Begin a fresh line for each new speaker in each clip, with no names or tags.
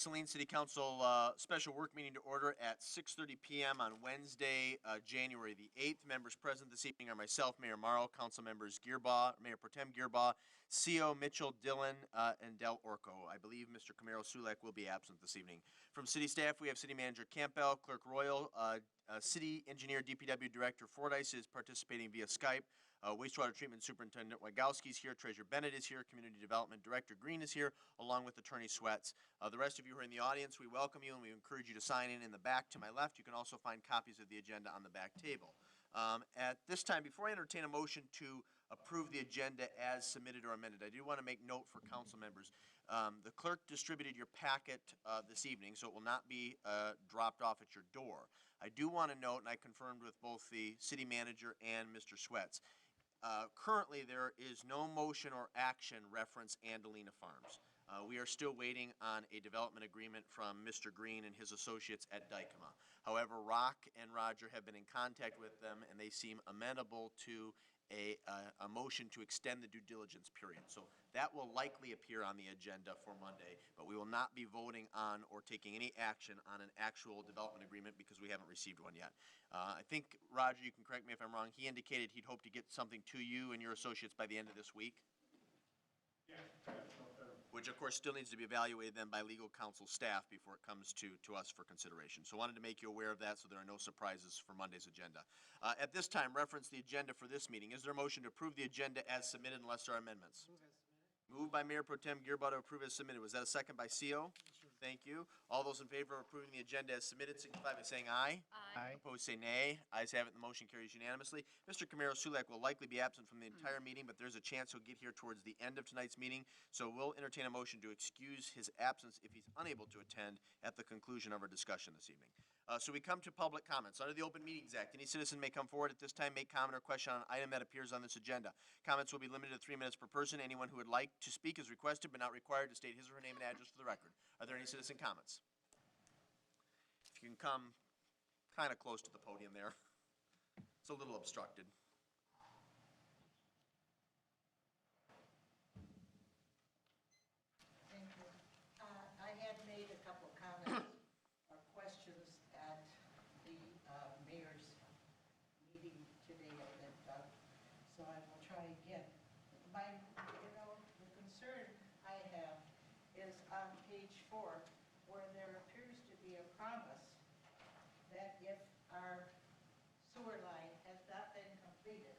Saline City Council special work meeting to order at 6:30 p.m. on Wednesday, January the 8th. Members present this evening are myself, Mayor Morrow, Council Members Gearbaugh, Mayor Pro Tem Gearbaugh, CO Mitchell, Dillon, and Del Orco. I believe Mr. Camaro Sulek will be absent this evening. From city staff, we have City Manager Campbell, Clerk Royal, City Engineer DPW Director Fordyce is participating via Skype. Wastewater Treatment Superintendent Wygowski is here. Treasurer Bennett is here. Community Development Director Green is here, along with Attorney Sweats. The rest of you who are in the audience, we welcome you and we encourage you to sign in the back to my left. You can also find copies of the agenda on the back table. At this time, before I entertain a motion to approve the agenda as submitted or amended, I do want to make note for council members. The clerk distributed your packet this evening, so it will not be dropped off at your door. I do want to note, and I confirmed with both the city manager and Mr. Sweats, currently there is no motion or action reference Andalina Farms. We are still waiting on a development agreement from Mr. Green and his associates at Dykema. However, Rock and Roger have been in contact with them, and they seem amenable to a motion to extend the due diligence period. So that will likely appear on the agenda for Monday, but we will not be voting on or taking any action on an actual development agreement because we haven't received one yet. I think, Roger, you can correct me if I'm wrong, he indicated he'd hope to get something to you and your associates by the end of this week?
Yeah.
Which, of course, still needs to be evaluated then by legal counsel staff before it comes to us for consideration. So I wanted to make you aware of that so there are no surprises for Monday's agenda. At this time, reference the agenda for this meeting. Is there a motion to approve the agenda as submitted unless there are amendments?
Move as submitted.
Moved by Mayor Pro Tem Gearbaugh to approve as submitted. Was that a second by CO?
Sure.
Thank you. All those in favor of approving the agenda as submitted signify by saying aye.
Aye.
Opposed say nay. Ayes have it. The motion carries unanimously. Mr. Camaro Sulek will likely be absent from the entire meeting, but there's a chance he'll get here towards the end of tonight's meeting. So we'll entertain a motion to excuse his absence if he's unable to attend at the conclusion of our discussion this evening. So we come to public comments. Under the Open Meetings Act, any citizen may come forward at this time, make comment or question on an item that appears on this agenda. Comments will be limited to 3 minutes per person. Anyone who would like to speak is requested but not required to state his or her name and address for the record. Are there any citizen comments? If you can come kind of close to the podium there. It's a little obstructed.
Thank you. I had made a couple comments or questions at the mayor's meeting today at so I will try again. The concern I have is on page 4, where there appears to be a promise that if our sewer line has not been completed,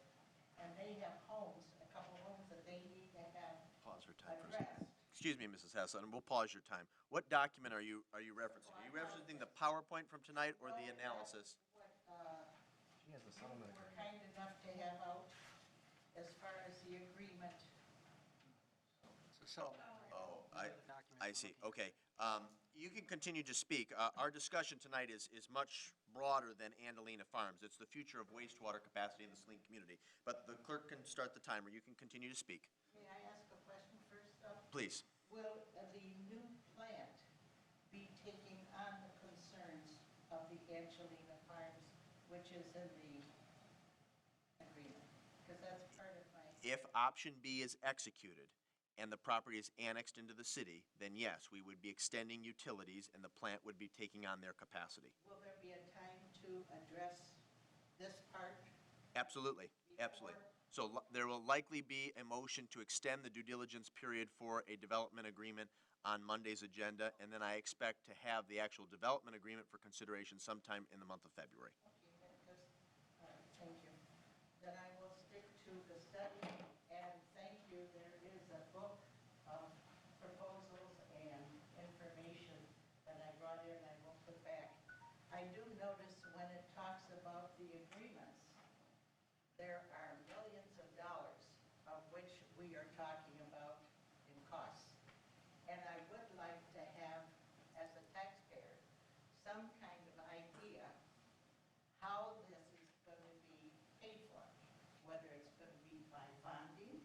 and they have homes, a couple homes that they need to have
Pause for time for a second.
addressed.
Excuse me, Mrs. Haslund, and we'll pause your time. What document are you referencing? Are you referencing the PowerPoint from tonight or the analysis?
What
She has a settlement
we're
agreement.
kind enough to have out as far as the agreement.
Oh, I see. Okay. You can continue to speak. Our discussion tonight is much broader than Andalina Farms. It's the future of wastewater capacity in the Saline community. But the clerk can start the timer. You can continue to speak.
May I ask a question first, though?
Please.
Will the new plant be taking on the concerns of the Angelina Farms, which is in the agreement? Because that's part of my...
If option B is executed and the property is annexed into the city, then yes, we would be extending utilities and the plant would be taking on their capacity.
Will there be a time to address this part?
Absolutely, absolutely. So there will likely be a motion to extend the due diligence period for a development agreement on Monday's agenda, and then I expect to have the actual development agreement for consideration sometime in the month of February.
Okay, all right, thank you. Then I will stick to the study, and thank you. There is a book of proposals and information that I brought in and I will put back. I do notice when it talks about the agreements, there are millions of dollars of which we are talking about in costs. And I would like to have, as a taxpayer, some kind of idea how this is going to be paid for, whether it's going to be by bonding,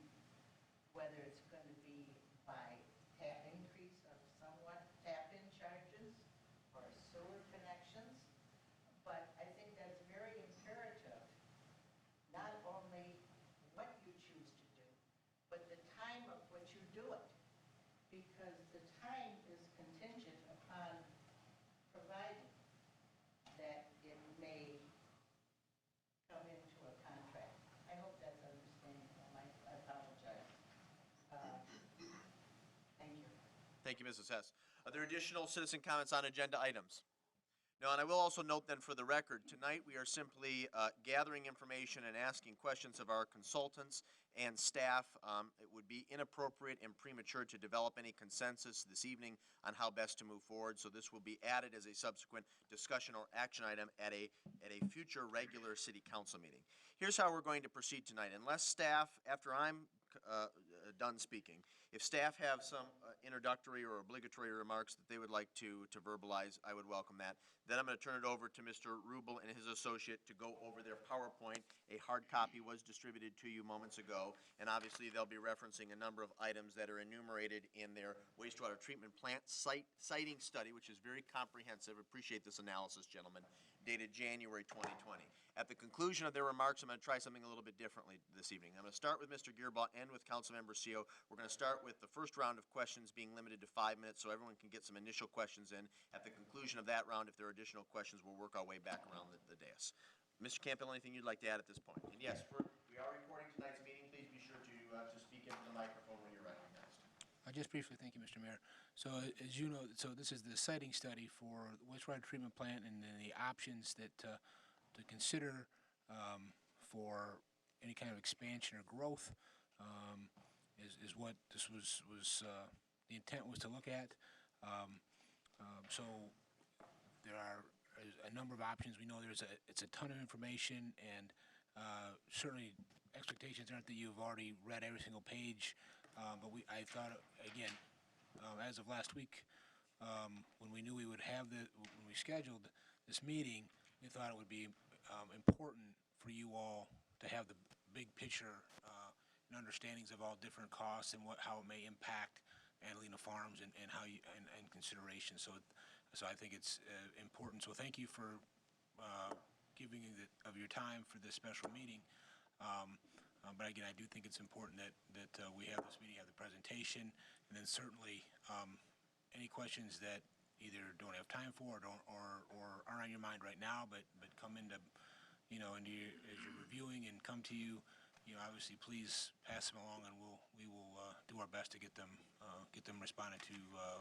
whether it's going to be by tap increase of somewhat tap-in charges or sewer connections. But I think that's very imperative, not only what you choose to do, but the time of which you do it. Because the time is contingent upon
Thank you, Mrs. Hess. Are there additional citizen comments on agenda items? No, and I will also note then for the record, tonight we are simply gathering information and asking questions of our consultants and staff. It would be inappropriate and premature to develop any consensus this evening on how best to move forward, so this will be added as a subsequent discussion or action item at a future regular city council meeting. Here's how we're going to proceed tonight. Unless staff, after I'm done speaking, if staff have some introductory or obligatory remarks that they would like to verbalize, I would welcome that. Then I'm going to turn it over to Mr. Rubel and his associate to go over their PowerPoint. A hard copy was distributed to you moments ago, and obviously they'll be referencing a number of items that are enumerated in their wastewater treatment plant siting study, which is very comprehensive. Appreciate this analysis, gentlemen, dated January 2020. At the conclusion of their remarks, I'm going to try something a little bit differently this evening. I'm going to start with Mr. Gearbaugh and with Councilmember Seo. We're going to start with the first round of questions being limited to 5 minutes so everyone can get some initial questions in. At the conclusion of that round, if there are additional questions, we'll work our way back around the dais. Mr. Campbell, anything you'd like to add at this point? And yes, we are recording tonight's meeting. Please be sure to speak into the microphone when you're recognized.
Just briefly, thank you, Mr. Mayor. So as you know, this is the siting study for the wastewater treatment plant and then the options that to consider for any kind of expansion or growth is what this was the intent was to look at. So there are a number of options. We know it's a ton of information, and certainly expectations aren't that you've already read every single page. But I thought, again, as of last week, when we knew we would have when we scheduled this meeting, we thought it would be important for you all to have the big picture and understandings of all different costs and how it may impact Annalena Farms and how and consideration. So I think it's important. So thank you for giving of your time for this special meeting. But again, I do think it's important that we have this meeting, have the presentation, and then certainly any questions that either don't have time for or are on your mind right now, but come into, as you're reviewing and come to you, obviously please pass them along, and we will do our best to get them responded to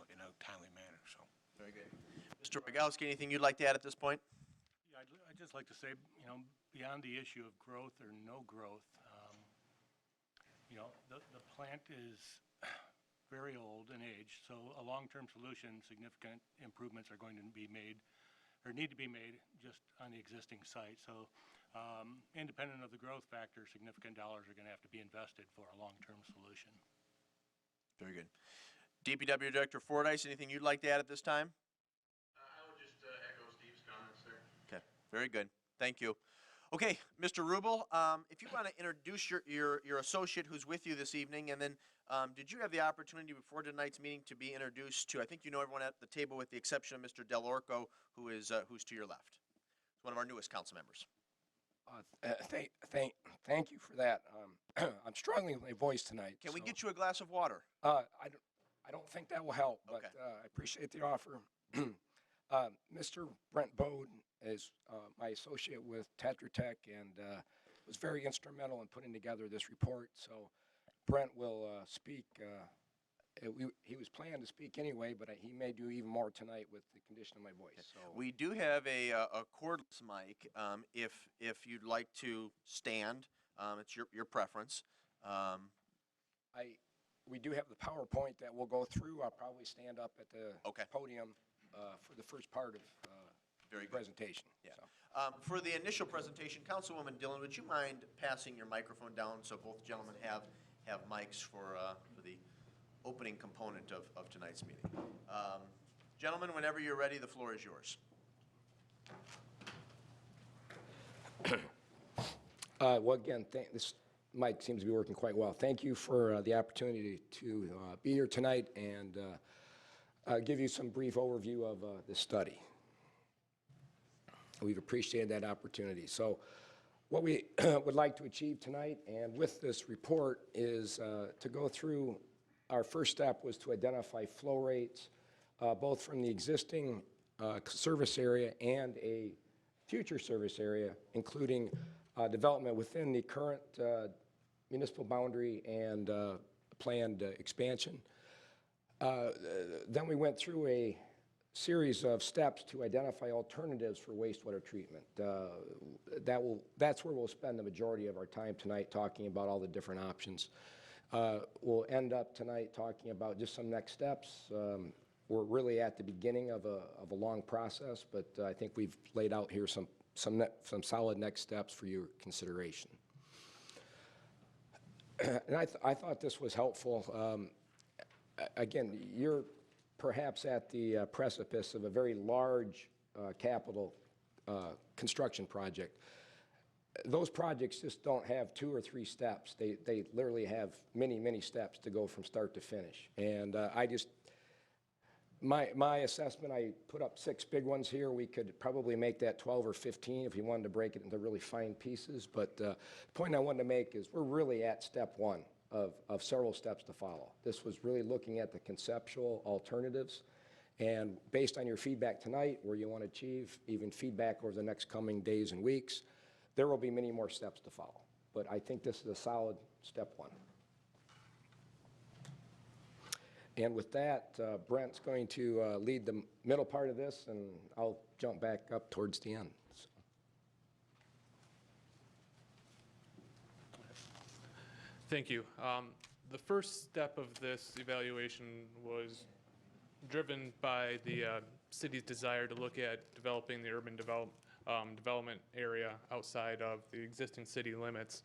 in a timely manner. So
very good. Mr. Rogowski, anything you'd like to add at this point?
Yeah, I'd just like to say, beyond the issue of growth or no growth, the plant is very old in age, so a long-term solution, significant improvements are going to be made or need to be made just on the existing site. So independent of the growth factor, significant dollars are going to have to be invested for a long-term solution.
Very good. DPW Director Fordyce, anything you'd like to add at this time?
I would just echo Steve's comments there.
Okay, very good. Thank you. Okay, Mr. Rubel, if you want to introduce your associate who's with you this evening, and then did you have the opportunity before tonight's meeting to be introduced to, I think you know everyone at the table with the exception of Mr. Del Orco, who's to your left. He's one of our newest council members.
Thank you for that. I'm struggling with my voice tonight.
Can we get you a glass of water?
I don't think that will help, but
Okay.
I appreciate the offer. Mr. Brent Bode is my associate with Tetra Tech and was very instrumental in putting together this report. So Brent will speak. He was planning to speak anyway, but he may do even more tonight with the condition of my voice. So
We do have a cordless mic. If you'd like to stand, it's your preference.
we do have the PowerPoint that we'll go through. I'll probably stand up at the
Okay.
podium for the first part of
Very
the
good.
presentation.
Yeah.
So.
For the initial presentation, Councilwoman Dillon, would you mind passing your microphone down so both gentlemen have mics for the opening component of tonight's meeting? Gentlemen, whenever you're ready, the floor is yours.
Well, again, this mic seems to be working quite well. Thank you for the opportunity to be here tonight and give you some brief overview of this study. We've appreciated that opportunity. So what we would like to achieve tonight and with this report is to go through, our first step was to identify flow rates, both from the existing service area and a future service area, including development within the current municipal boundary and planned expansion. Then we went through a series of steps to identify alternatives for wastewater treatment. That's where we'll spend the majority of our time tonight, talking about all the different options. We'll end up tonight talking about just some next steps. We're really at the beginning of a long process, but I think we've laid out here some solid next steps for your consideration. And I thought this was helpful. Again, you're perhaps at the precipice of a very large capital construction project. Those projects just don't have 2 or 3 steps. They literally have many, many steps to go from start to finish. And my assessment, I put up 6 big ones here. We could probably make that 12 or 15 if you wanted to break it into really fine pieces. But the point I wanted to make is we're really at step 1 of several steps to follow. This was really looking at the conceptual alternatives. And based on your feedback tonight, where you want to achieve, even feedback over the next coming days and weeks, there will be many more steps to follow. But I think this is a solid step 1. And with that, Brent's going to lead the middle part of this, and I'll jump back up towards the end. So.
Thank you. The first step of this evaluation was driven by the city's desire to look at developing the urban development area outside of the existing city limits,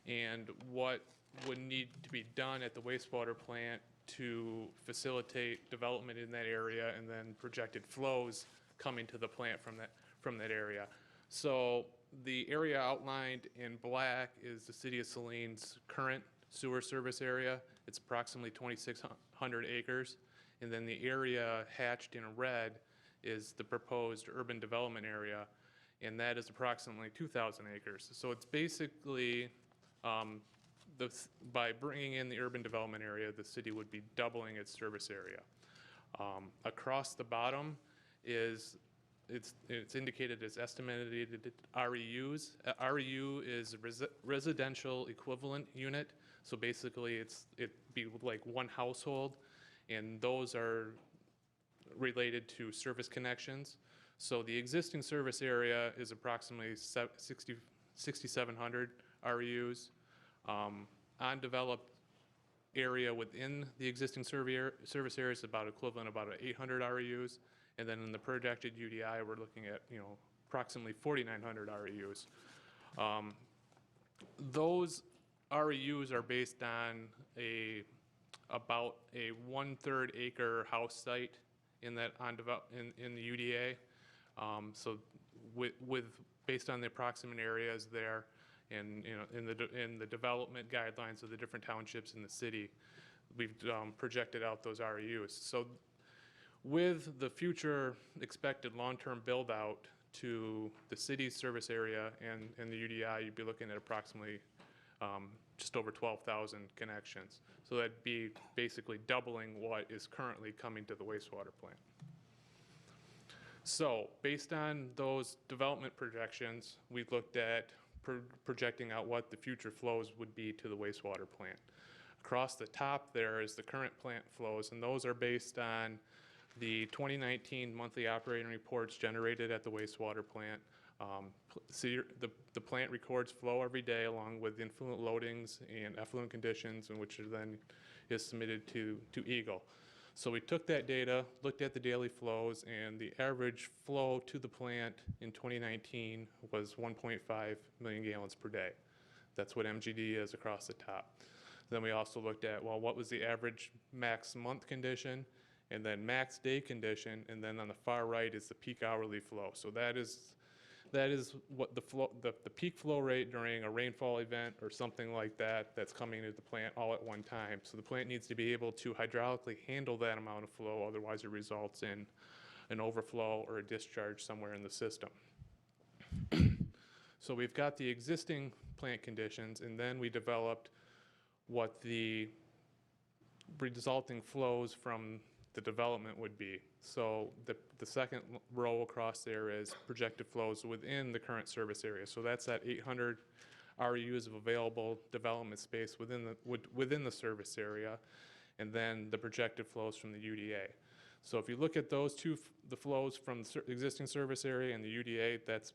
and what would need to be done at the wastewater plant to facilitate development in that area, and then projected flows coming to the plant from that area. So the area outlined in black is the city of Saline's current sewer service area. It's approximately 2,600 acres. And then the area hatched in red is the proposed urban development area, and that is approximately 2,000 acres. So it's basically, by bringing in the urban development area, the city would be doubling its service area. Across the bottom is, it's indicated as estimated REUs. REU is a residential equivalent unit. So basically it'd be like one household, and those are related to service connections. So the existing service area is approximately 6,700 REUs. Undeveloped area within the existing service area is about equivalent, about 800 REUs. And then in the projected UDI, we're looking at, approximately 4,900 REUs. Those REUs are based on about a 1/3 acre house site in that in the UDA. So based on the approximate areas there, and in the development guidelines of the different townships in the city, we've projected out those REUs. So with the future expected long-term build out to the city's service area and the UDI, you'd be looking at approximately just over 12,000 connections. So that'd be basically doubling what is currently coming to the wastewater plant. So based on those development projections, we looked at projecting out what the future flows would be to the wastewater plant. Across the top there is the current plant flows, and those are based on the 2019 monthly operating reports generated at the wastewater plant. So the plant records flow every day along with influent loadings and effluent conditions, and which then is submitted to Eagle. So we took that data, looked at the daily flows, and the average flow to the plant in 2019 was 1.5 million gallons per day. That's what MGD is across the top. Then we also looked at, well, what was the average max month condition, and then max day condition, and then on the far right is the peak hourly flow. So that is what the peak flow rate during a rainfall event or something like that that's coming into the plant all at one time. So the plant needs to be able to hydraulically handle that amount of flow, otherwise it results in an overflow or a discharge somewhere in the system. So we've got the existing plant conditions, and then we developed what the resulting flows from the development would be. So the second row across there is projected flows within the current service area. So that's that 800 REUs of available development space within the service area. and then the projected flows from the UDA. So if you look at those the flows from the existing service area and the UDA, that's,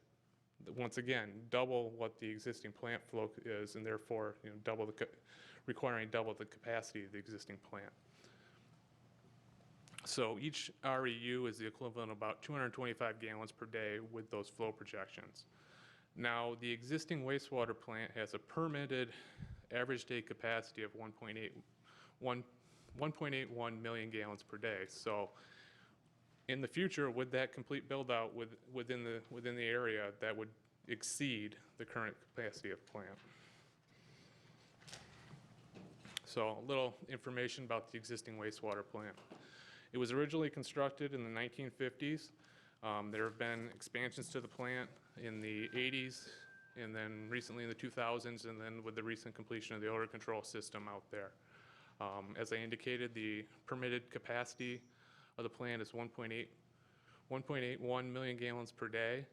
once again, double what the existing plant flow is, and therefore, requiring double the capacity of the existing plant. So each REU is the equivalent of about 225 gallons per day with those flow projections. Now, the existing wastewater plant has a permitted average day capacity of 1.81 million gallons per day. So in the future, with that complete build out within the area, that would exceed the current capacity of the plant. So a little information about the existing wastewater plant. It was originally constructed in the 1950s. There have been expansions to the plant in the 80s, and then recently in the 2000s, and then with the recent completion of the odor control system out there. As I indicated, the permitted capacity of the plant is 1.81 million gallons per day.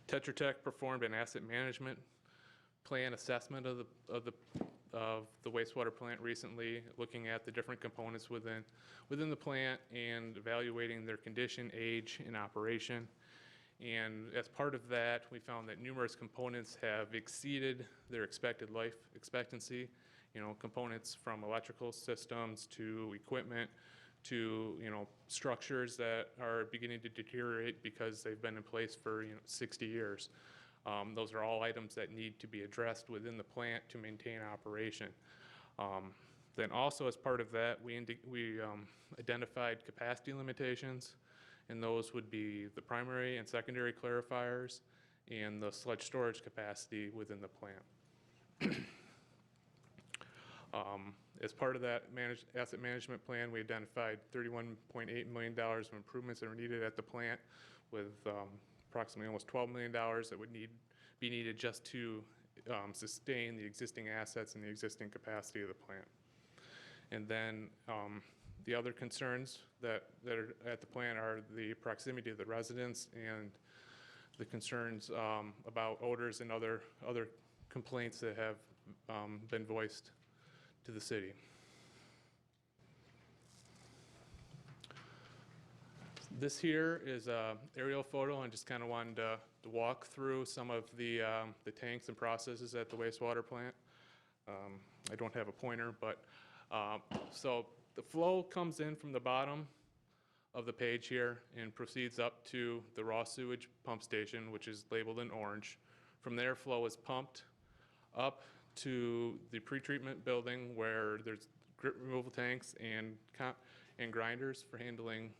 Tetra Tech performed an asset management plan assessment of the wastewater plant recently, looking at the different components within the plant and evaluating their condition, age, and operation. And as part of that, we found that numerous components have exceeded their expected life expectancy. Components from electrical systems to equipment to, structures that are beginning to deteriorate because they've been in place for, 60 years. Those are all items that need to be addressed within the plant to maintain operation. Then also as part of that, we identified capacity limitations, and those would be the primary and secondary clarifiers and the sludge storage capacity within the plant. As part of that asset management plan, we identified $31.8 million of improvements that are needed at the plant, with approximately almost $12 million that would be needed just to sustain the existing assets and the existing capacity of the plant. And then the other concerns that are at the plant are the proximity of the residents and the concerns about odors and other complaints that have been voiced to the city. This here is an aerial photo, and just kind of wanted to walk through some of the tanks and processes at the wastewater plant. I don't have a pointer, but so the flow comes in from the bottom of the page here and proceeds up to the raw sewage pump station, which is labeled in orange. From there, flow is pumped up to the pretreatment building where there's grit removal tanks and grinders for handling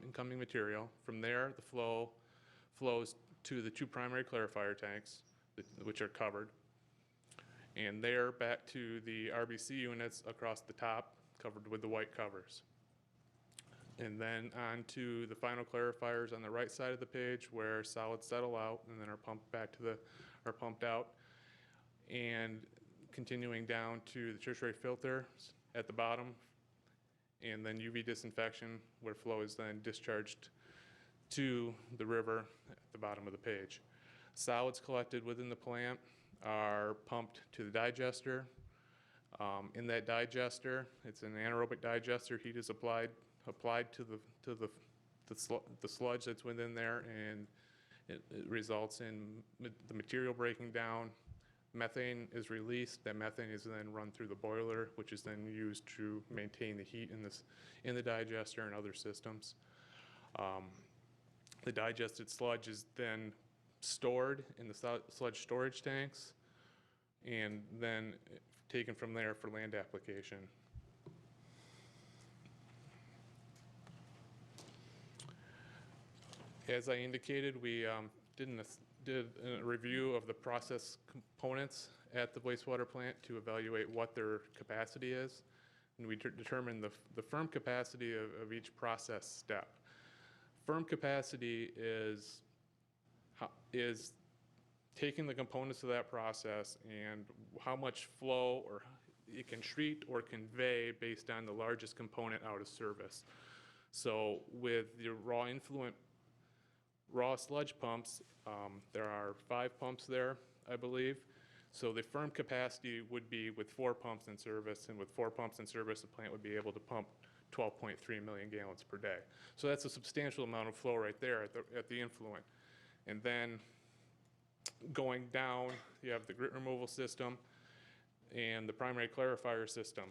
incoming material. From there, the flow flows to the two primary clarifier tanks, which are covered, and there back to the RBC units across the top, covered with the white covers. And then on to the final clarifiers on the right side of the page, where solids settle out and then are pumped out, and continuing down to the tertiary filters at the bottom, and then UV disinfection, where flow is then discharged to the river at the bottom of the page. Solids collected within the plant are pumped to the digester. In that digester, it's an anaerobic digester. Heat is applied to the sludge that's within there, and it results in the material breaking down. Methane is released. That methane is then run through the boiler, which is then used to maintain the heat in the digester and other systems. The digested sludge is then stored in the sludge storage tanks and then taken from there for land application. As I indicated, we did a review of the process components at the wastewater plant to evaluate what their capacity is, and we determined the firm capacity of each process step. Firm capacity is taking the components of that process and how much flow or it can treat or convey based on the largest component out of service. So with the raw sludge pumps, there are 5 pumps there, I believe. So the firm capacity would be with 4 pumps in service, and with 4 pumps in service, the plant would be able to pump 12.3 million gallons per day. So that's a substantial amount of flow right there at the influent. And then going down, you have the grit removal system and the primary clarifier system.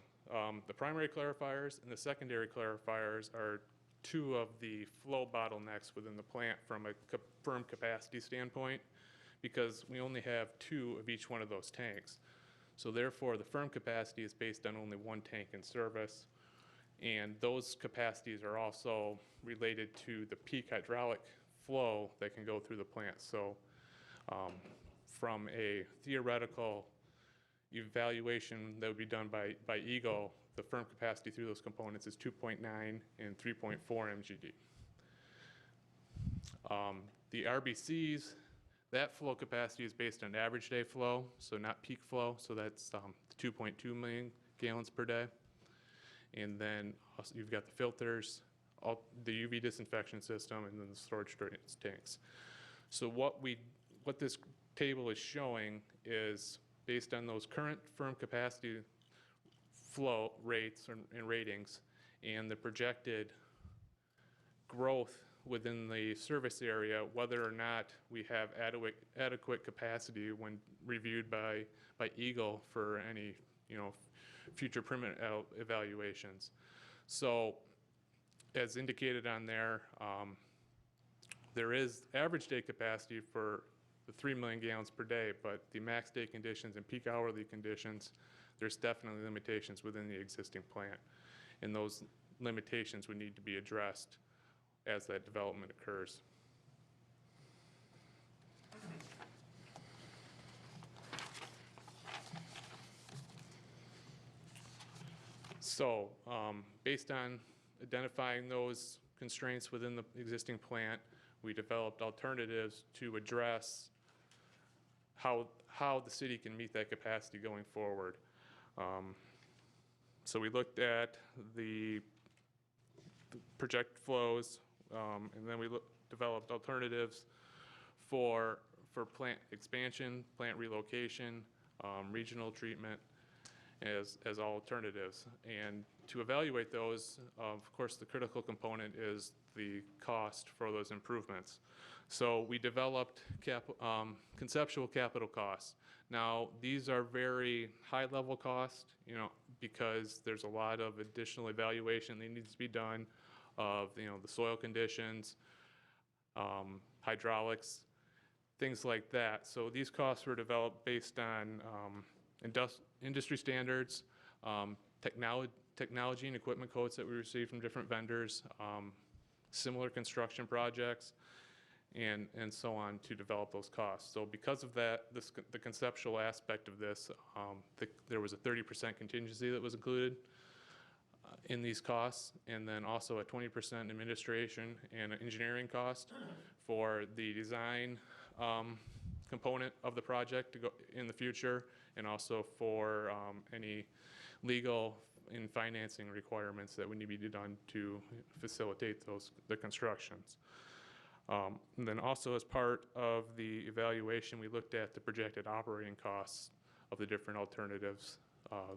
The primary clarifiers and the secondary clarifiers are two of the flow bottlenecks within the plant from a firm capacity standpoint, because we only have 2 of each one of those tanks. So therefore, the firm capacity is based on only 1 tank in service, and those capacities are also related to the peak hydraulic flow that can go through the plant. So from a theoretical evaluation that would be done by Eagle, the firm capacity through those components is 2.9 and 3.4 MGD. The RBCs, that flow capacity is based on average day flow, so not peak flow, so that's 2.2 million gallons per day. And then also you've got the filters, the UV disinfection system, and then the storage tanks. So what this table is showing is based on those current firm capacity flow rates and ratings and the projected growth within the service area, whether or not we have adequate capacity when reviewed by Eagle for any future permit evaluations. So as indicated on there, there is average day capacity for the 3 million gallons per day, but the max day conditions and peak hourly conditions, there's definitely limitations within the existing plant. And those limitations would need to be addressed as that development occurs. So based on identifying those constraints within the existing plant, we developed alternatives to address how the city can meet that capacity going forward. So we looked at the projected flows, and then we developed alternatives for plant expansion, plant relocation, regional treatment as all alternatives. And to evaluate those, of course, the critical component is the cost for those improvements. So we developed conceptual capital costs. Now, these are very high-level costs, because there's a lot of additional evaluation that needs to be done of, the soil conditions, hydraulics, things like that. So these costs were developed based on industry standards, technology and equipment quotes that we received from different vendors, similar construction projects, and so on to develop those costs. So because of that, the conceptual aspect of this, there was a 30% contingency that was included in these costs, and then also a 20% administration and engineering cost for the design component of the project to go in the future, and also for any legal and financing requirements that would need to be done to facilitate the constructions. And then also as part of the evaluation, we looked at the projected operating costs of the different alternatives.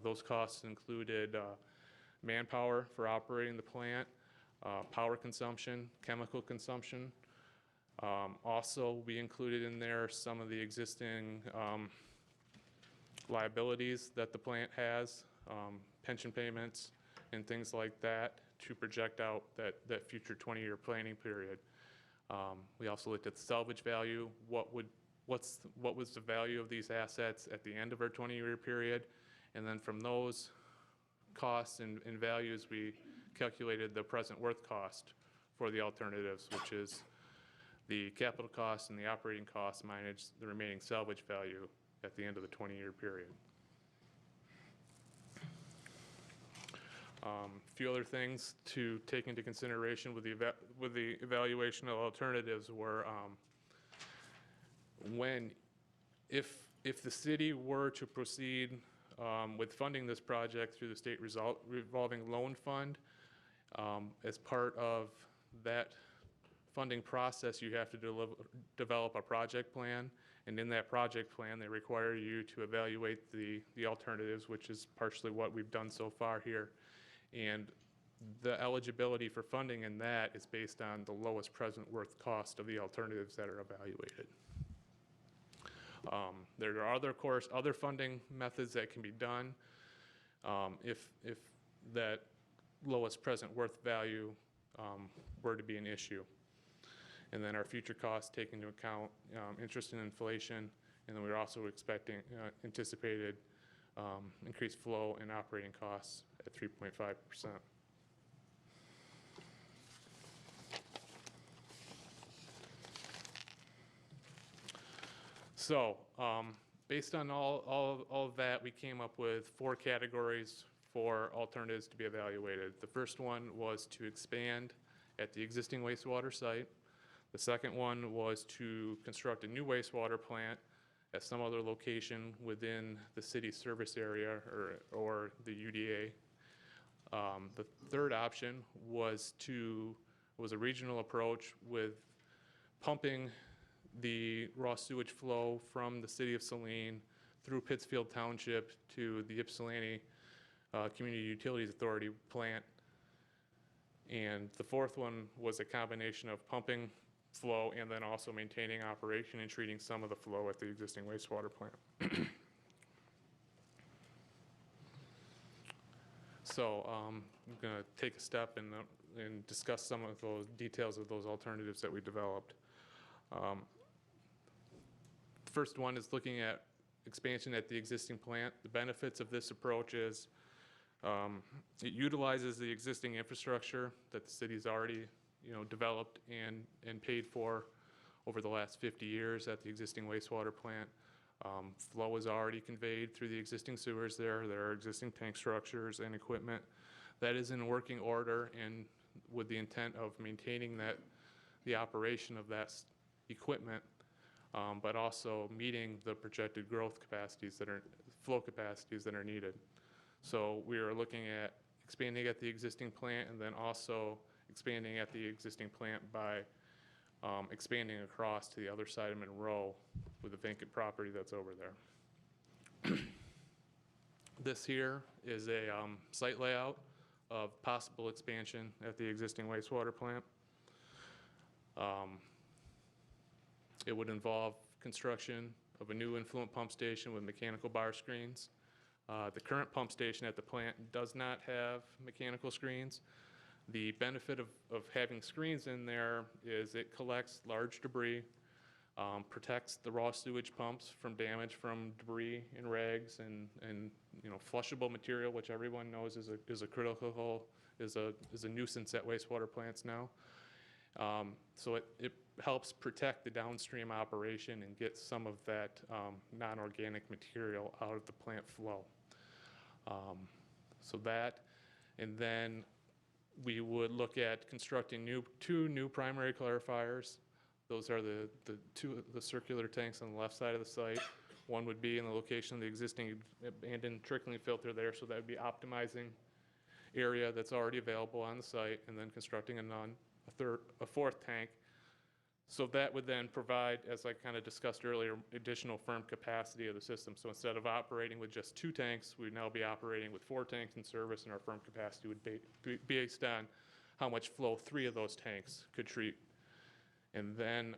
Those costs included manpower for operating the plant, power consumption, chemical consumption. Also, we included in there some of the existing liabilities that the plant has, pension payments and things like that, to project out that future 20-year planning period. We also looked at the salvage value. What was the value of these assets at the end of our 20-year period? And then from those costs and values, we calculated the present worth cost for the alternatives, which is the capital costs and the operating costs minus the remaining salvage value at the end of the 20-year period. A few other things to take into consideration with the evaluation of alternatives were if the city were to proceed with funding this project through the state revolving loan fund, as part of that funding process, you have to develop a project plan, And in that project plan, they require you to evaluate the alternatives, which is partially what we've done so far here. And the eligibility for funding in that is based on the lowest present worth cost of the alternatives that are evaluated. There are other funding methods that can be done if that lowest present worth value were to be an issue. And then our future costs take into account interest and inflation, and then we're also anticipated increased flow and operating costs at 3.5%. So, based on all of that, we came up with 4 categories for alternatives to be evaluated. The first one was to expand at the existing wastewater site. The second one was to construct a new wastewater plant at some other location within the city service area or the UDA. The third option was a regional approach with pumping the raw sewage flow from the city of Saline through Pittsfield Township to the Ypsilanti Community Utilities Authority plant. And the fourth one was a combination of pumping flow and then also maintaining operation and treating some of the flow at the existing wastewater plant. So I'm going to take a step and discuss some of those details of those alternatives that we developed. The first one is looking at expansion at the existing plant. The benefits of this approach is it utilizes the existing infrastructure that the city's already developed and paid for over the last 50 years at the existing wastewater plant. Flow is already conveyed through the existing sewers there. There are existing tank structures and equipment that is in working order and with the intent of maintaining the operation of that equipment, but also meeting the projected growth capacities flow capacities that are needed. So we are looking at expanding at the existing plant and then also expanding at the existing plant by expanding across to the other side of Monroe with the vacant property that's over there. This here is a site layout of possible expansion at the existing wastewater plant. It would involve construction of a new influent pump station with mechanical bar screens. The current pump station at the plant does not have mechanical screens. The benefit of having screens in there is it collects large debris, protects the raw sewage pumps from damage from debris and rags and flushable material, which everyone knows is a nuisance at wastewater plants now. So it helps protect the downstream operation and get some of that non-organic material out of the plant flow. So that, and then we would look at constructing two new primary clarifiers. Those are the circular tanks on the left side of the site. One would be in the location of the existing abandoned trickling filter there, so that would be optimizing area that's already available on the site, and then constructing a fourth tank. So that would then provide, as I kind of discussed earlier, additional firm capacity of the system. So instead of operating with just 2 tanks, we'd now be operating with 4 tanks in service, and our firm capacity would be based on how much flow 3 of those tanks could treat. And then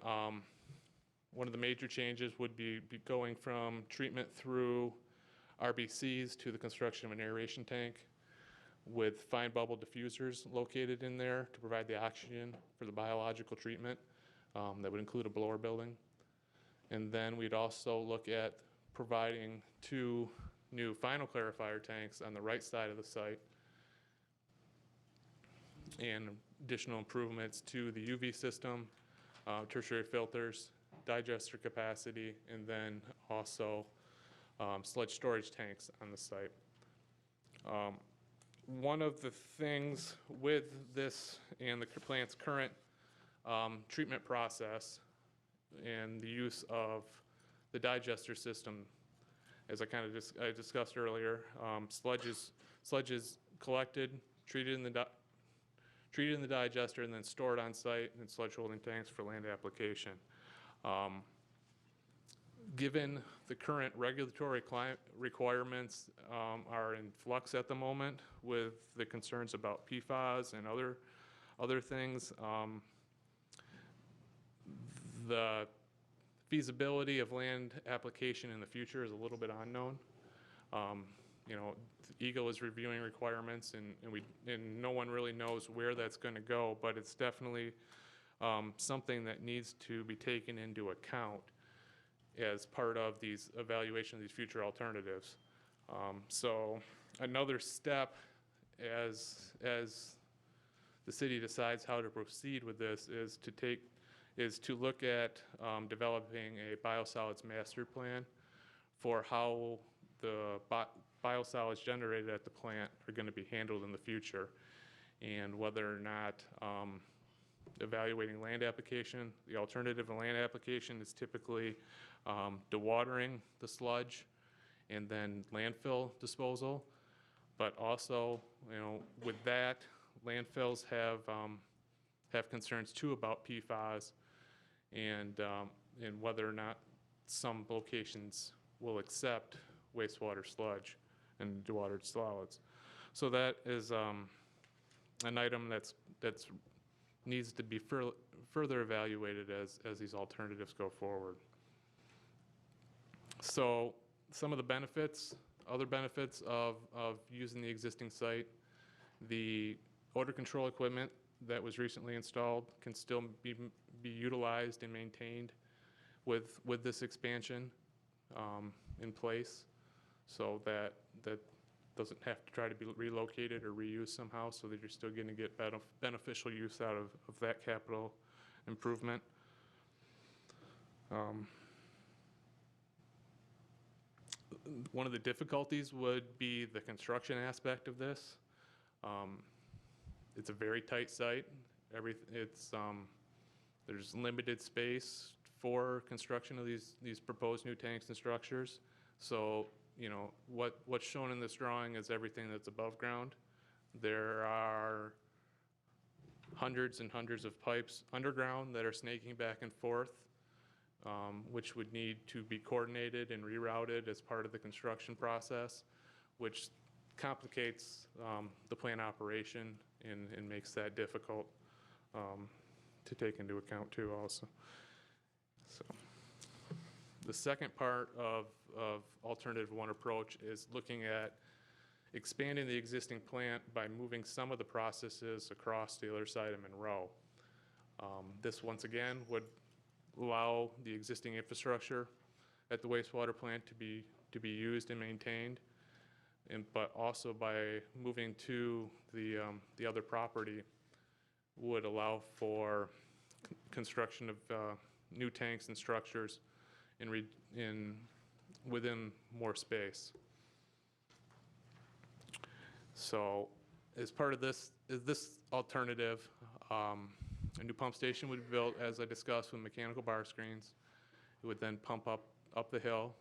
one of the major changes would be going from treatment through RBCs to the construction of an aeration tank with fine bubble diffusers located in there to provide the oxygen for the biological treatment. That would include a blower building. And then we'd also look at providing 2 new final clarifier tanks on the right side of the site and additional improvements to the UV system, tertiary filters, digester capacity, and then also sludge storage tanks on the site. One of the things with this and the plant's current treatment process and the use of the digester system, as I kind of I discussed earlier, sludge is collected, treated in the digester, and then stored on site in sludge holding tanks for land application. Given the current regulatory requirements are in flux at the moment with the concerns about PFAS and other things, the feasibility of land application in the future is a little bit unknown. You know, Eagle is reviewing requirements, and no one really knows where that's going to go, but it's definitely something that needs to be taken into account as part of these evaluation of these future alternatives. So another step as the city decides how to proceed with this is to look at developing a biosolids master plan for how the biosolids generated at the plant are going to be handled in the future, and whether or not evaluating land application. The alternative of land application is typically dewatering the sludge and then landfill disposal. But also, you know, with that, landfills have concerns too about PFAS and whether or not some locations will accept wastewater sludge and dewatered solids. So that is an item that's needs to be further evaluated as these alternatives go forward. So some of the benefits, other benefits of using the existing site, the odor control equipment that was recently installed can still be utilized and maintained with this expansion in place, so that doesn't have to try to be relocated or reused somehow, so that you're still going to get beneficial use out of that capital improvement. One of the difficulties would be the construction aspect of this. It's a very tight site. There's limited space for construction of these proposed new tanks and structures. So, you know, what's shown in this drawing is everything that's above ground. There are hundreds and hundreds of pipes underground that are snaking back and forth, which would need to be coordinated and rerouted as part of the construction process, which complicates the plant operation and makes that difficult to take into account too also. So the second part of alternative one approach is looking at expanding the existing plant by moving some of the processes across the other side of Monroe. This once again would allow the existing infrastructure at the wastewater plant to be used and maintained, but also by moving to the other property would allow for construction of new tanks and structures within more space. So as part of this alternative, a new pump station would be built, as I discussed, with mechanical bar screens. It would then pump up the hill,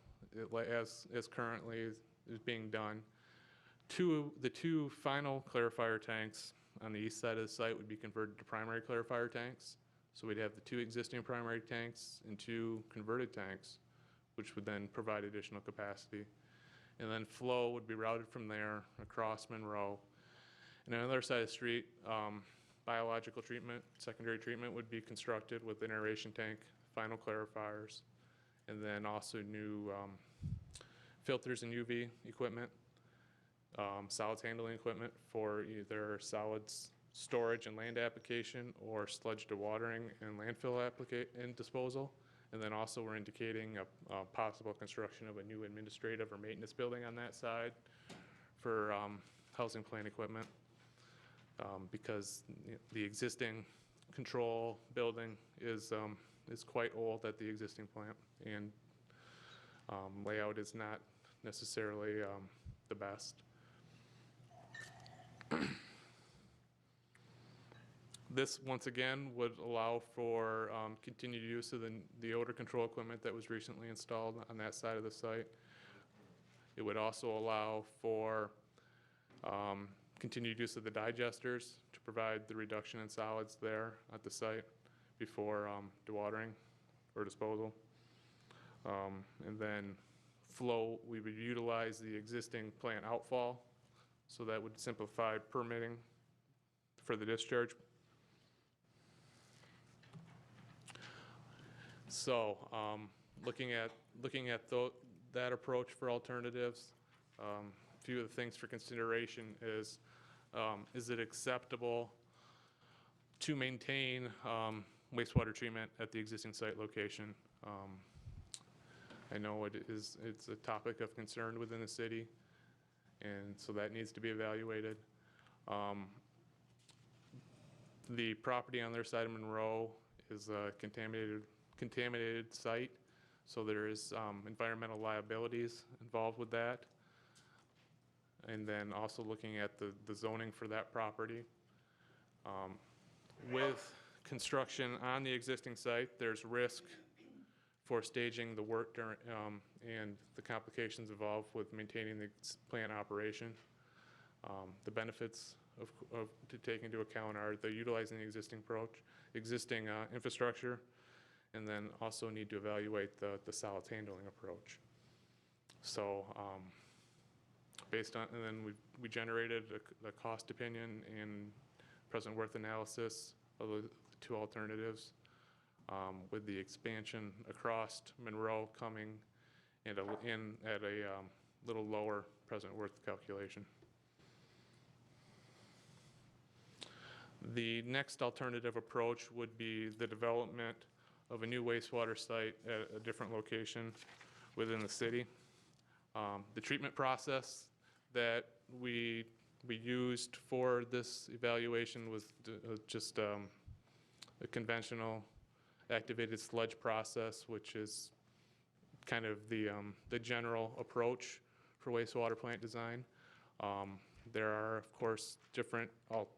as currently is being done. The two final clarifier tanks on the east side of the site would be converted to primary clarifier tanks. So we'd have the two existing primary tanks and two converted tanks, which would then provide additional capacity. And then flow would be routed from there across Monroe. And on the other side of the street, biological treatment, secondary treatment would be constructed with an aeration tank, final clarifiers, and then also new filters and UV equipment, solids handling equipment for either solids storage and land application or sludge dewatering and landfill and disposal. And then also we're indicating a possible construction of a new administrative or maintenance building on that side for housing plant equipment, because the existing control building is quite old at the existing plant, and layout is not necessarily the best. This, once again, would allow for continued use of the odor control equipment that was recently installed on that side of the site. It would also allow for continued use of the digesters to provide the reduction in solids there at the site before dewatering or disposal. And then flow, we would utilize the existing plant outfall, so that would simplify permitting for the discharge. So, looking at that approach for alternatives, a few of the things for consideration is it acceptable to maintain wastewater treatment at the existing site location? I know it's a topic of concern within the city, and so that needs to be evaluated. The property on their side of Monroe is a contaminated site, so there is environmental liabilities involved with that. And then also looking at the zoning for that property. With construction on the existing site, there's risk for staging the work during, and the complications involved with maintaining the plant operation. The benefits to take into account are the utilizing the existing infrastructure, and then also need to evaluate the solids handling approach. So based on, and then we generated a cost opinion and present worth analysis of the two alternatives, with the expansion across Monroe coming in at a little lower present worth calculation. The next alternative approach would be the development of a new wastewater site at a different location within the city. The treatment process that we used for this evaluation was just a conventional activated sludge process, which is kind of the general approach for wastewater plant design. There are, of course, different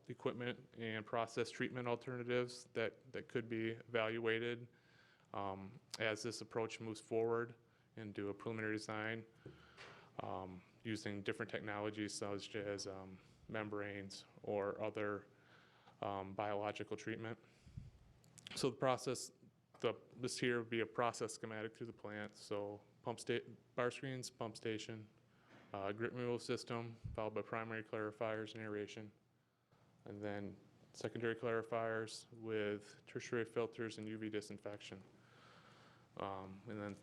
equipment and process treatment alternatives that could be evaluated as this approach moves forward and do a preliminary design using different technologies such as membranes or other biological treatment. So the process, this here would be a process schematic through the plant. So bar screens, pump station, grit removal system, followed by primary clarifiers and aeration, and then secondary clarifiers with tertiary filters and UV disinfection. And then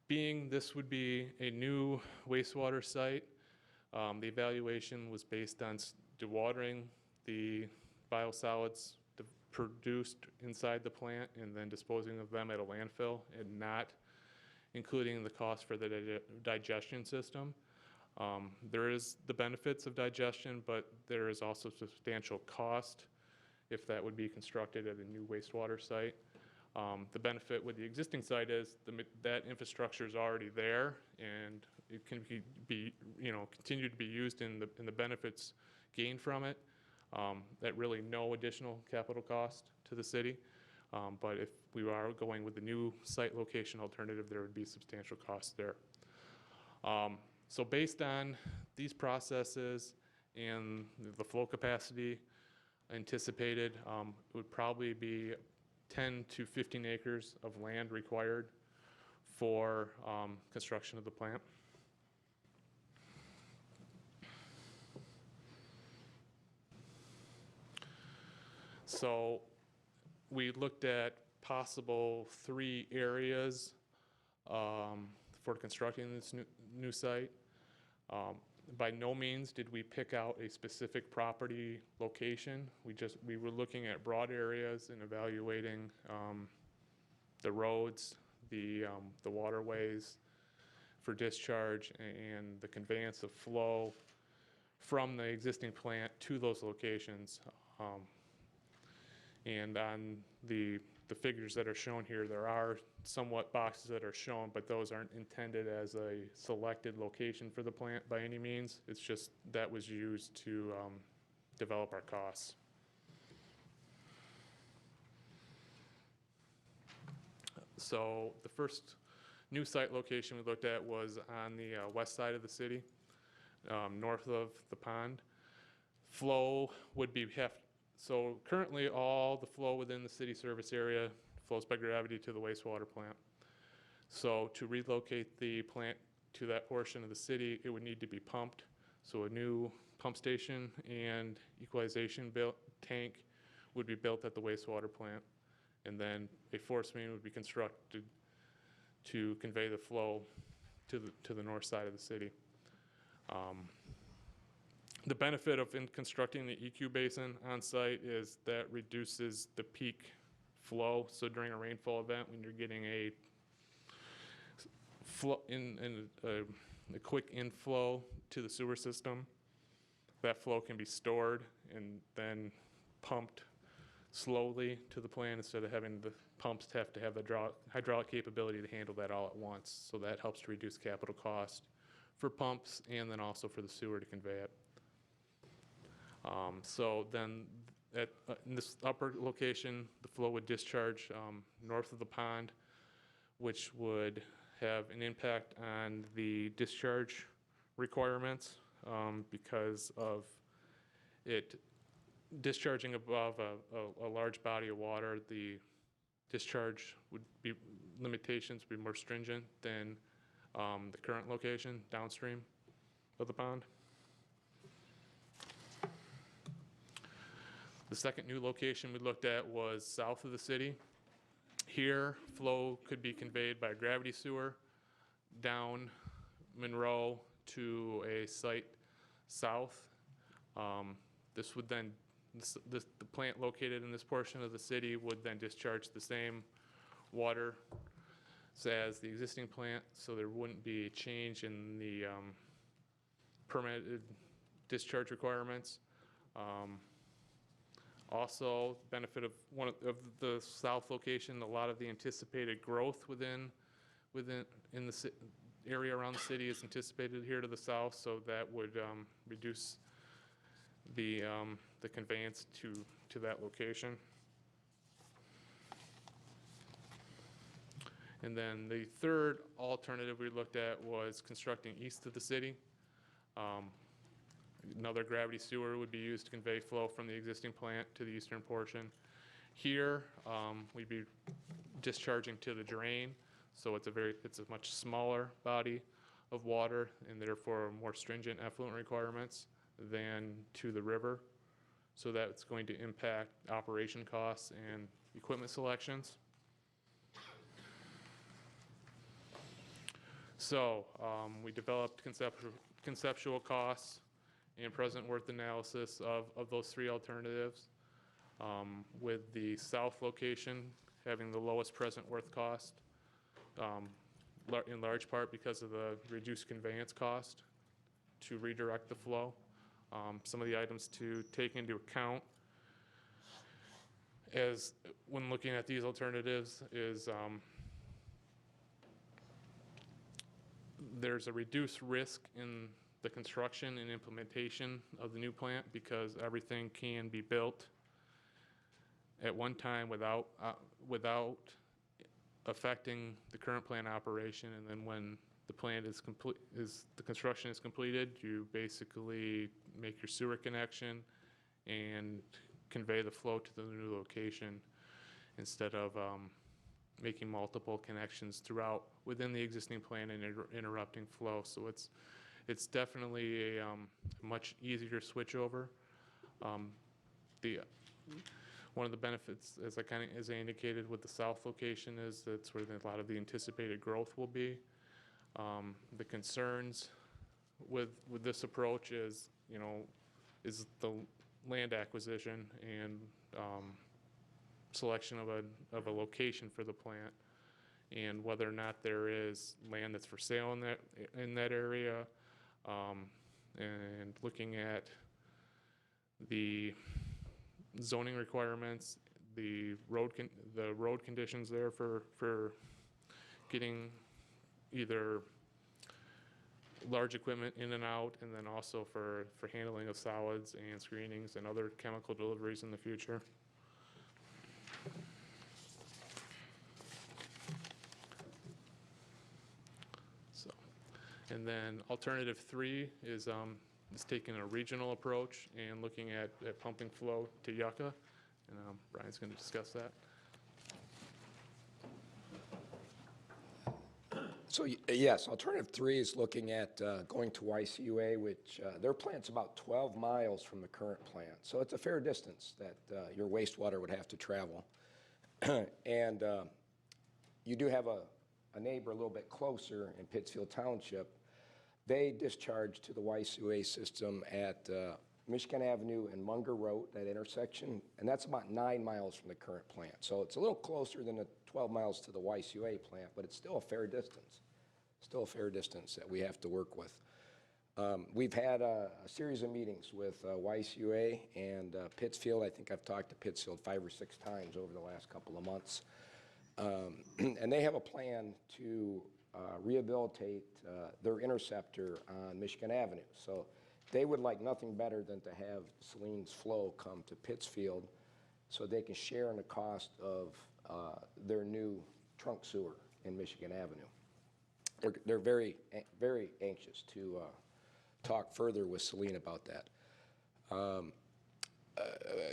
being this would be a new wastewater site, the evaluation was based on dewatering the biosolids produced inside the plant and then disposing of them at a landfill, and not including the cost for the digestion system. There is the benefits of digestion, but there is also substantial cost if that would be constructed at a new wastewater site. The benefit with the existing site is that infrastructure is already there, and it can be continue to be used in the benefits gained from it. At really no additional capital cost to the city. But if we are going with the new site location alternative, there would be substantial costs there. So based on these processes and the flow capacity anticipated, it would probably be 10 to 15 acres of land required for construction of the plant. So we looked at possible 3 areas for constructing this new site. By no means did we pick out a specific property location. We were looking at broad areas and evaluating the roads, the waterways for discharge, and the conveyance of flow from the existing plant to those locations. And on the figures that are shown here, there are somewhat boxes that are shown, but those aren't intended as a selected location for the plant by any means. It's just that was used to develop our costs. So the first new site location we looked at was on the west side of the city, north of the pond. Flow would be so currently all the flow within the city service area flows by gravity to the wastewater plant. So to relocate the plant to that portion of the city, it would need to be pumped. So a new pump station and equalization tank would be built at the wastewater plant. And then a force main would be constructed to convey the flow to the north side of the city. The benefit of constructing the EQ basin on site is that reduces the peak flow. So during a rainfall event, when you're getting a flow a quick inflow to the sewer system, that flow can be stored and then pumped slowly to the plant instead of having the pumps have to have the hydraulic capability to handle that all at once. So that helps to reduce capital cost for pumps and then also for the sewer to convey it. So then in this upper location, the flow would discharge north of the pond, which would have an impact on the discharge requirements because of it discharging above a large body of water. The discharge limitations would be more stringent than the current location downstream of the pond. The second new location we looked at was south of the city. Here, flow could be conveyed by gravity sewer down Monroe to a site south. This would then, the plant located in this portion of the city would then discharge the same water as the existing plant, so there wouldn't be a change in the permitted discharge requirements. Also, benefit of the south location, a lot of the anticipated growth in the area around the city is anticipated here to the south, so that would reduce the conveyance to that location. And then the third alternative we looked at was constructing east of the city. Another gravity sewer would be used to convey flow from the existing plant to the eastern portion. Here, we'd be discharging to the drain, so it's a much smaller body of water and therefore more stringent effluent requirements than to the river. So that's going to impact operation costs and equipment selections. So we developed conceptual costs and present worth analysis of those three alternatives, with the south location having the lowest present worth cost, in large part because of the reduced conveyance cost to redirect the flow. Some of the items to take into account as when looking at these alternatives is there's a reduced risk in the construction and implementation of the new plant because everything can be built at one time without affecting the current plant operation, and then when the plant is complete, the construction is completed, you basically make your sewer connection and convey the flow to the new location instead of making multiple connections throughout within the existing plant and interrupting flow. So it's definitely a much easier switch over. One of the benefits, as I indicated with the south location, is that's where a lot of the anticipated growth will be. The concerns with this approach is the land acquisition and selection of a location for the plant, and whether or not there is land that's for sale in that area, and looking at the zoning requirements, the road conditions there for getting either large equipment in and out, and then also for handling of solids and screenings and other chemical deliveries in the future. So, and then alternative 3 is taking a regional approach and looking at pumping flow to Yucca, and Brian's going to discuss that.
So yes, alternative 3 is looking at going to YCUA, which their plant's about 12 miles from the current plant. So it's a fair distance that your wastewater would have to travel. And you do have a neighbor a little bit closer in Pittsfield Township. They discharge to the YCUA system at Michigan Avenue and Munger Road, that intersection, and that's about 9 miles from the current plant. So it's a little closer than the 12 miles to the YCUA plant, but it's still a fair distance. Still a fair distance that we have to work with. We've had a series of meetings with YCUA and Pittsfield. I think I've talked to Pittsfield 5 or 6 times over the last couple of months. And they have a plan to rehabilitate their interceptor on Michigan Avenue. So they would like nothing better than to have Saline's flow come to Pittsfield so they can share in the cost of their new trunk sewer in Michigan Avenue. They're very, very anxious to talk further with Saline about that. A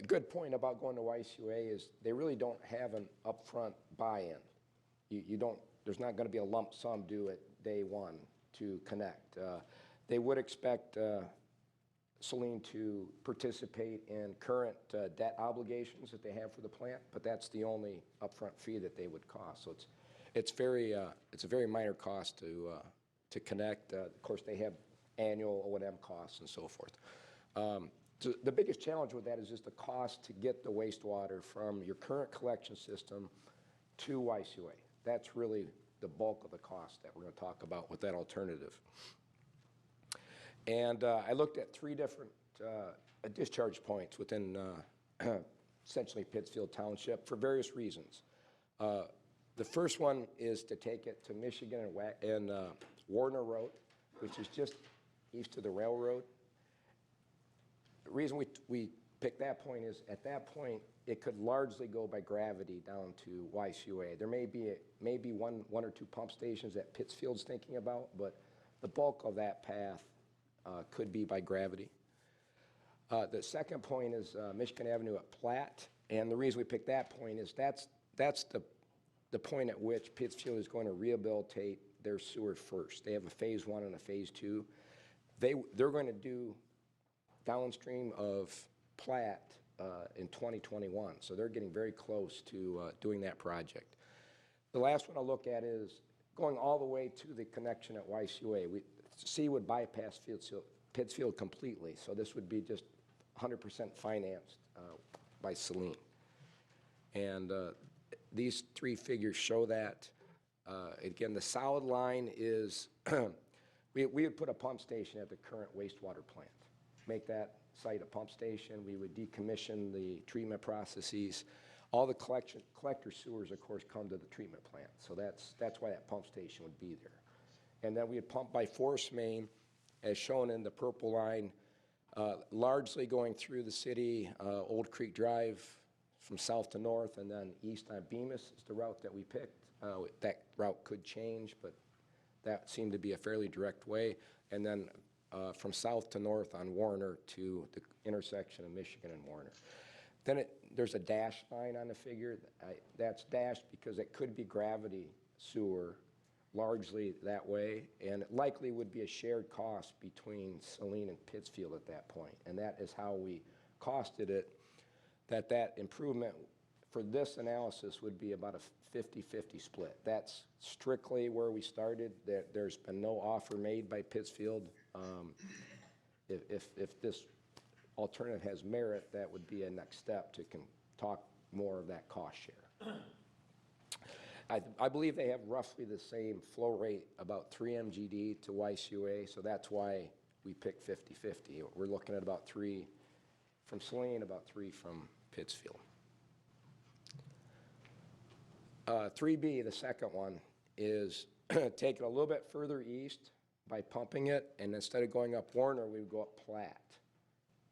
good point about going to YCUA is they really don't have an upfront buy-in. You don't, there's not going to be a lump sum due at day one to connect. They would expect Saline to participate in current debt obligations that they have for the plant, but that's the only upfront fee that they would cost. So it's a very minor cost to connect. Of course, they have annual O&M costs and so forth. So the biggest challenge with that is just the cost to get the wastewater from your current collection system to YCUA. That's really the bulk of the cost that we're going to talk about with that alternative. And I looked at 3 different discharge points within essentially Pittsfield Township for various reasons. The first one is to take it to Michigan and Warner Road, which is just east of the railroad. The reason we picked that point is at that point it could largely go by gravity down to YCUA. There may be one or two pump stations that Pittsfield's thinking about, but the bulk of that path could be by gravity. The second point is Michigan Avenue at Platt, and the reason we picked that point is that's the point at which Pittsfield is going to rehabilitate their sewer first. They have a phase 1 and a phase 2. They're going to do downstream of Platt in 2021, so they're getting very close to doing that project. The last one I'll look at is going all the way to the connection at YCUA. C would bypass Pittsfield completely, so this would be just 100% financed by Saline. And these 3 figures show that. Again, the solid line is, we would put a pump station at the current wastewater plant. Make that site a pump station. We would decommission the treatment processes. All the collector sewers, of course, come to the treatment plant. So that's why that pump station would be there. And then we would pump by force main, as shown in the purple line, largely going through the city, Old Creek Drive from south to north, and then east on Bemis is the route that we picked. That route could change, but that seemed to be a fairly direct way. And then from south to north on Warner to the intersection of Michigan and Warner. Then there's a dashed line on the figure. That's dashed because it could be gravity sewer, largely that way, and it likely would be a shared cost between Saline and Pittsfield at that point. And that is how we costed it, that improvement for this analysis would be about a 50-50 split. That's strictly where we started. There's been no offer made by Pittsfield. If this alternative has merit, that would be a next step to talk more of that cost share. I believe they have roughly the same flow rate, about 3 MGD to YCUA, so that's why we picked 50-50. We're looking at about 3 from Saline, about 3 from Pittsfield. 3B, the second one, is take it a little bit further east by pumping it, and instead of going up Warner, we would go up Platt.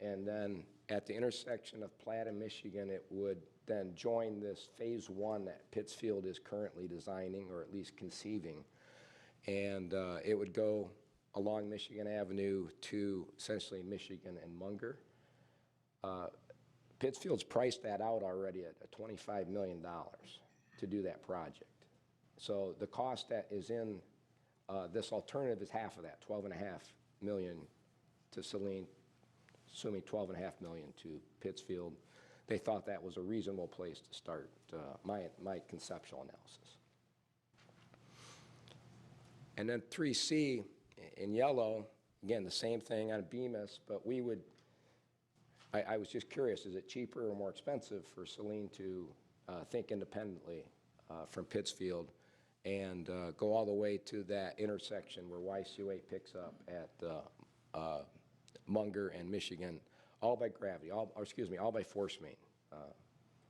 And then at the intersection of Platt and Michigan, it would then join this phase 1 that Pittsfield is currently designing, or at least conceiving. And it would go along Michigan Avenue to essentially Michigan and Munger. Pittsfield's priced that out already at $25 million to do that project. So the cost that is in This alternative is half of that, 12.5 million to Saline, assuming 12.5 million to Pittsfield. They thought that was a reasonable place to start, my conceptual analysis. And then 3C in yellow, again, the same thing on Bemis, but we would, I was just curious, is it cheaper or more expensive for Saline to think independently from Pittsfield and go all the way to that intersection where YCUA picks up at Munger and Michigan, all by gravity, all by force main,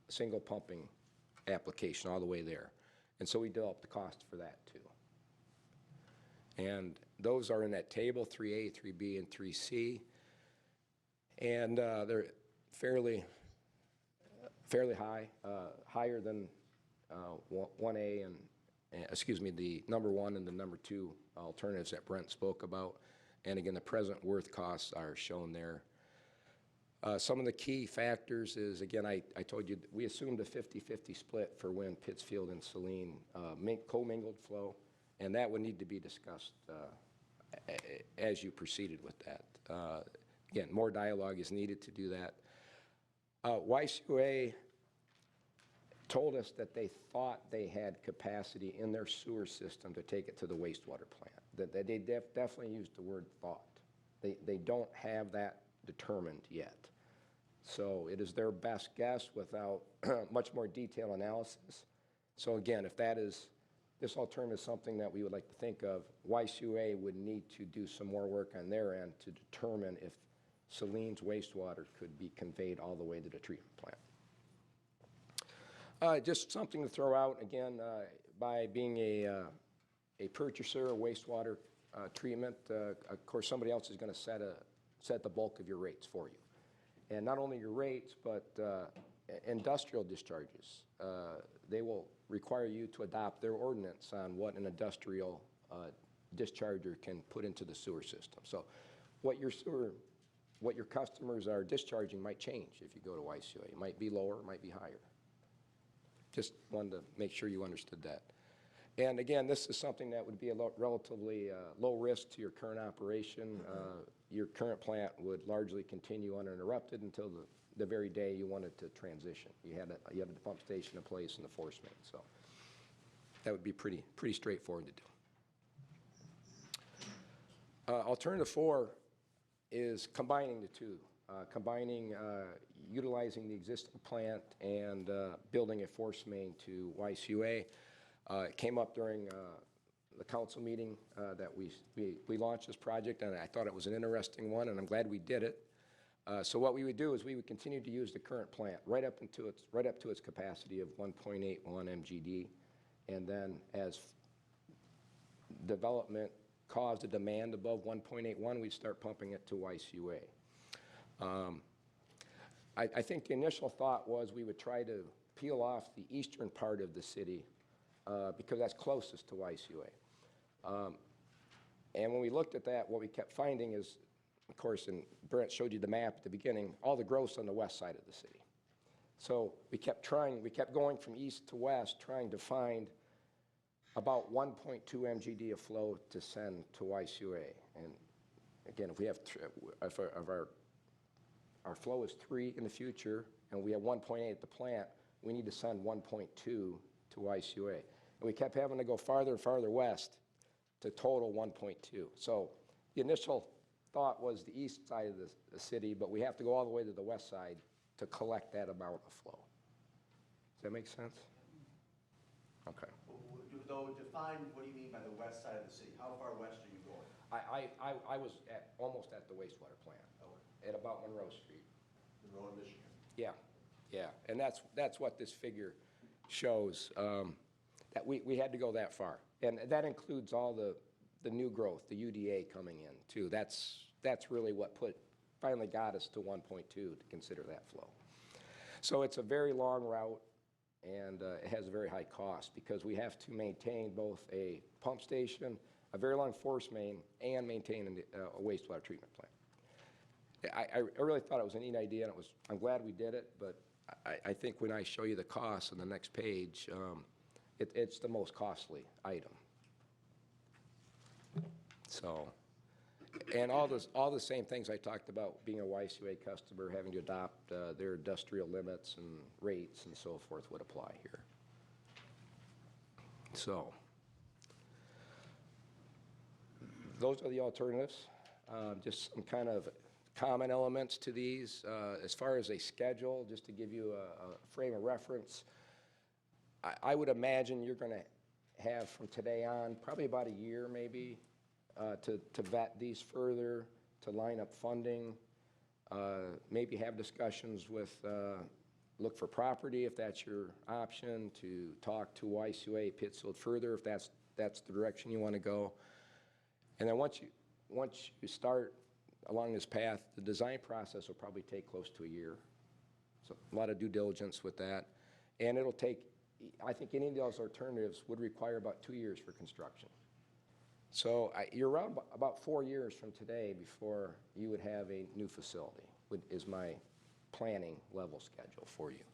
single pumping application all the way there. And so we developed the cost for that too. And those are in that table, 3A, 3B, and 3C. And they're fairly high, higher than 1A and, the number 1 and the number 2 alternatives that Brent spoke about. And again, the present worth costs are shown there. Some of the key factors is, again, I told you, we assumed a 50-50 split for when Pittsfield and Saline commingled flow, and that would need to be discussed as you proceeded with that. Again, more dialogue is needed to do that. YCUA told us that they thought they had capacity in their sewer system to take it to the wastewater plant. That they definitely used the word thought. They don't have that determined yet. So it is their best guess without much more detailed analysis. So again, if this alternative is something that we would like to think of, YCUA would need to do some more work on their end to determine if Saline's wastewater could be conveyed all the way to the treatment plant. Just something to throw out, again, by being a purchaser of wastewater treatment, of course somebody else is going to set the bulk of your rates for you. And not only your rates, but industrial discharges. They will require you to adopt their ordinance on what an industrial discharger can put into the sewer system. So what your customers are discharging might change if you go to YCUA. It might be lower, it might be higher. Just wanted to make sure you understood that. And again, this is something that would be a relatively low risk to your current operation. Your current plant would largely continue uninterrupted until the very day you wanted to transition. You had a pump station in place and the force main, so that would be pretty straightforward to do. Alternative 4 is combining the two, utilizing the existing plant and building a force main to YCUA. It came up during the council meeting that we launched this project, and I thought it was an interesting one, and I'm glad we did it. So what we would do is we would continue to use the current plant right up to its capacity of 1.81 MGD, and then as development caused a demand above 1.81, we'd start pumping it to YCUA. I think the initial thought was we would try to peel off the eastern part of the city because that's closest to YCUA. And when we looked at that, what we kept finding is, of course, and Brent showed you the map at the beginning, all the growth's on the west side of the city. So we kept going from east to west, trying to find about 1.2 MGD of flow to send to YCUA. And again, if we have, if our flow is 3 in the future, and we have 1.8 at the plant, we need to send 1.2 to YCUA. And we kept having to go farther and farther west to total 1.2. So the initial thought was the east side of the city, but we have to go all the way to the west side to collect that amount of flow. Does that make sense? Okay.
Though, define what do you mean by the west side of the city? How far west are you going?
I was almost at the wastewater plant, at about Monroe Street.
Monroe, Michigan.
Yeah, and that's what this figure shows, that we had to go that far. And that includes all the new growth, the UDA coming in too. That's really what finally got us to 1.2 to consider that flow. So it's a very long route, and it has a very high cost because we have to maintain both a pump station, a very long force main, and maintain a wastewater treatment plant. I really thought it was a neat idea, and I'm glad we did it, but I think when I show you the costs on the next page, it's the most costly item. So, and all the same things I talked about, being a YCUA customer, having to adopt their industrial limits and rates and so forth would apply here. So, those are the alternatives. Just some kind of common elements to these. As far as a schedule, just to give you a frame of reference, I would imagine you're going to have from today on probably about a year maybe to vet these further, to line up funding, maybe have discussions with, look for property if that's your option, to talk to YCUA Pittsfield further if that's the direction you want to go. And then once you start along this path, the design process will probably take close to a year. So a lot of due diligence with that. And it'll take, I think any of those alternatives would require about 2 years for construction. So you're around about 4 years from today before you would have a new facility, is my planning level schedule for you.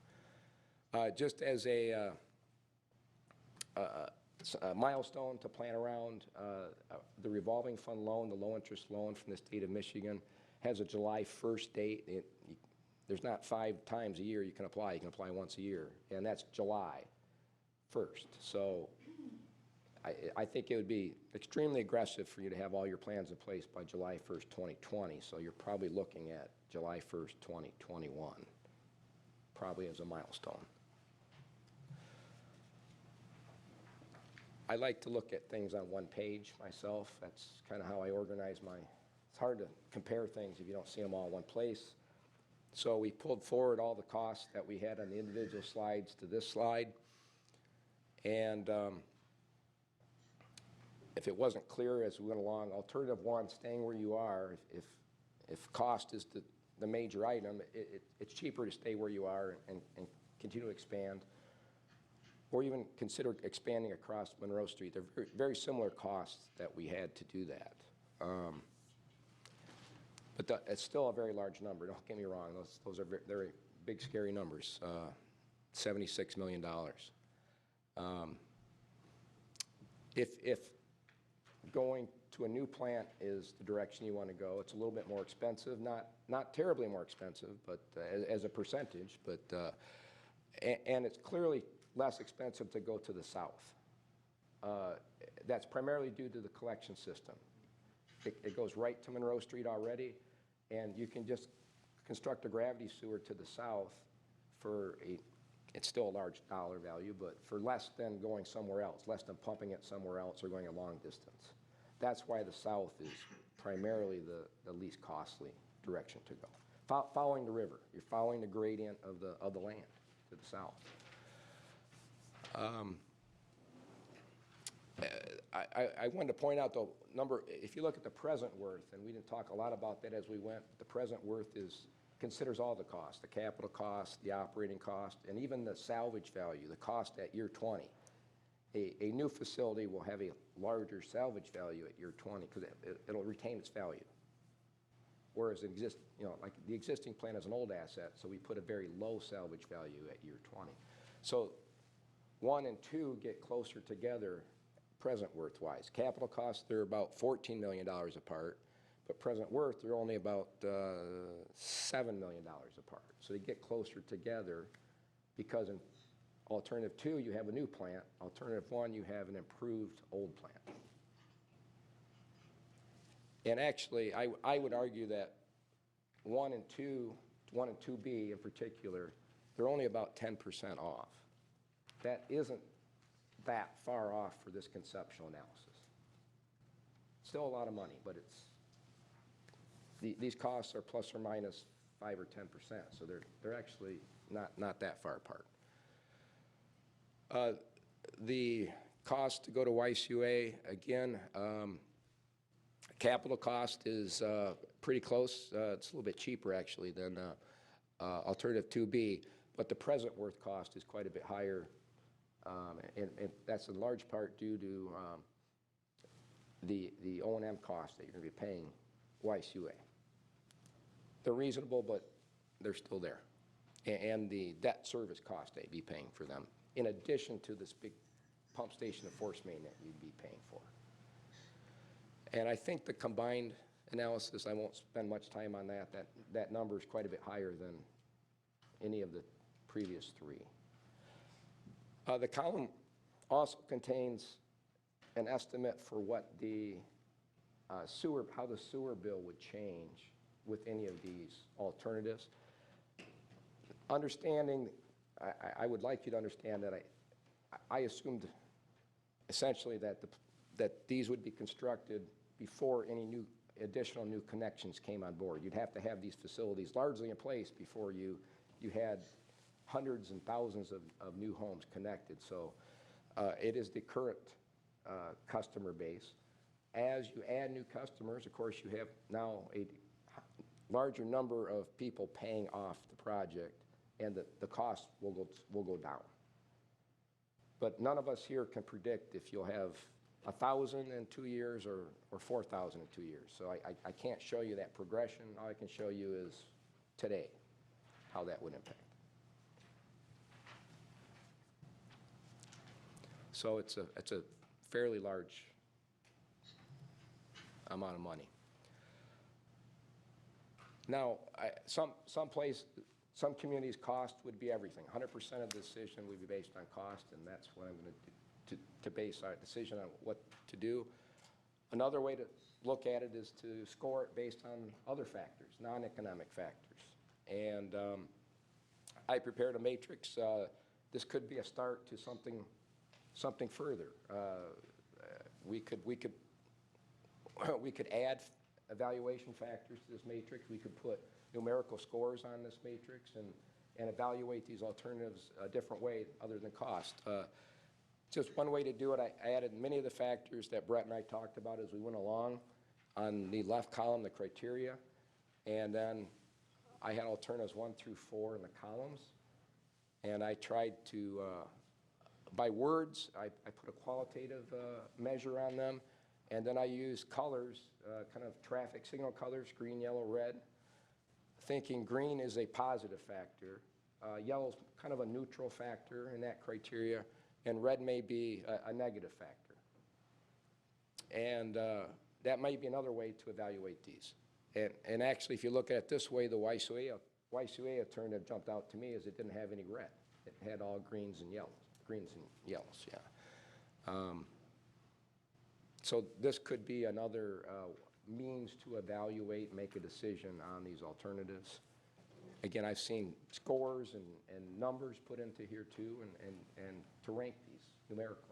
Just as a milestone to plan around, the revolving fund loan, the low interest loan from the state of Michigan, has a July 1st date. There's not 5 times a year you can apply. You can apply once a year, and that's July 1st. So I think it would be extremely aggressive for you to have all your plans in place by July 1st, 2020. So you're probably looking at July 1st, 2021, probably as a milestone. I like to look at things on one page myself. That's kind of how I organize it's hard to compare things if you don't see them all in one place. So we pulled forward all the costs that we had on the individual slides to this slide. And if it wasn't clear as we went along, alternative one, staying where you are, if cost is the major item, it's cheaper to stay where you are and continue to expand, or even consider expanding across Monroe Street. They're very, very similar costs that we had to do that. But it's still a very large number. Don't get me wrong. Those are very big, scary numbers. $76 million. If going to a new plant is the direction you want to go, it's a little bit more expensive. Not terribly more expensive, but as a percentage. But and it's clearly less expensive to go to the south. That's primarily due to the collection system. It goes right to Monroe Street already, and you can just construct a gravity sewer to the south for it's still a large dollar value, but for less than going somewhere else, less than pumping it somewhere else or going a long distance. That's why the south is primarily the least costly direction to go. Following the river, you're following the gradient of the land to the south. I wanted to point out, though, if you look at the present worth, and we didn't talk a lot about that as we went, the present worth considers all the costs, the capital cost, the operating cost, and even the salvage value, the cost at year 20. A new facility will have a larger salvage value at year 20 because it'll retain its value. Whereas like the existing plant is an old asset, so we put a very low salvage value at year 20. So 1 and 2 get closer together present worth-wise. Capital costs, they're about $14 million apart, but present worth, they're only about $7 million apart. So they get closer together because in alternative 2, you have a new plant. Alternative 1, you have an improved old plant. And actually, I would argue that 1 and 2B in particular, they're only about 10% off. That isn't that far off for this conceptual analysis. Still a lot of money, but these costs are plus or minus 5 or 10%, so they're actually not that far apart. The cost to go to YCUA, again, capital cost is pretty close. It's a little bit cheaper, actually, than alternative 2B, but the present worth cost is quite a bit higher, and that's in large part due to the O&M costs that you're going to be paying YCUA. They're reasonable, but they're still there. And the debt service cost that you'd be paying for them, in addition to this big pump station and force main that you'd be paying for. And I think the combined analysis, I won't spend much time on that, that number is quite a bit higher than any of the previous three. The column also contains an estimate for what the how the sewer bill would change with any of these alternatives. Understanding, I would like you to understand that I assumed essentially that these would be constructed before any additional new connections came on board. You'd have to have these facilities largely in place before you had hundreds and thousands of new homes connected. So it is the current customer base. As you add new customers, of course, you have now a larger number of people paying off the project, and the cost will go down. But none of us here can predict if you'll have 1,000 in 2 years or 4,000 in 2 years. So I can't show you that progression. All I can show you is today, how that would impact. So it's a fairly large amount of money. Now, some communities' cost would be everything. 100% of the decision would be based on cost, and that's what I'm going to base our decision on what to do. Another way to look at it is to score it based on other factors, non-economic factors. And I prepared a matrix. This could be a start to something further. We could add evaluation factors to this matrix. We could put numerical scores on this matrix and evaluate these alternatives a different way other than cost. Just one way to do it, I added many of the factors that Brett and I talked about as we went along on the left column, the criteria, and then I had alternatives 1 through 4 in the columns, and I tried to, by words, I put a qualitative measure on them, and then I used colors, kind of traffic signal colors, green, yellow, red, thinking green is a positive factor, yellow's kind of a neutral factor in that criteria, and red may be a negative factor. And that might be another way to evaluate these. And actually, if you look at it this way, the YCA alternative jumped out to me as it didn't have any red. It had all greens and yellows, yeah. So this could be another means to evaluate, make a decision on these alternatives. Again, I've seen scores and numbers put into here too, and to rank these numerically.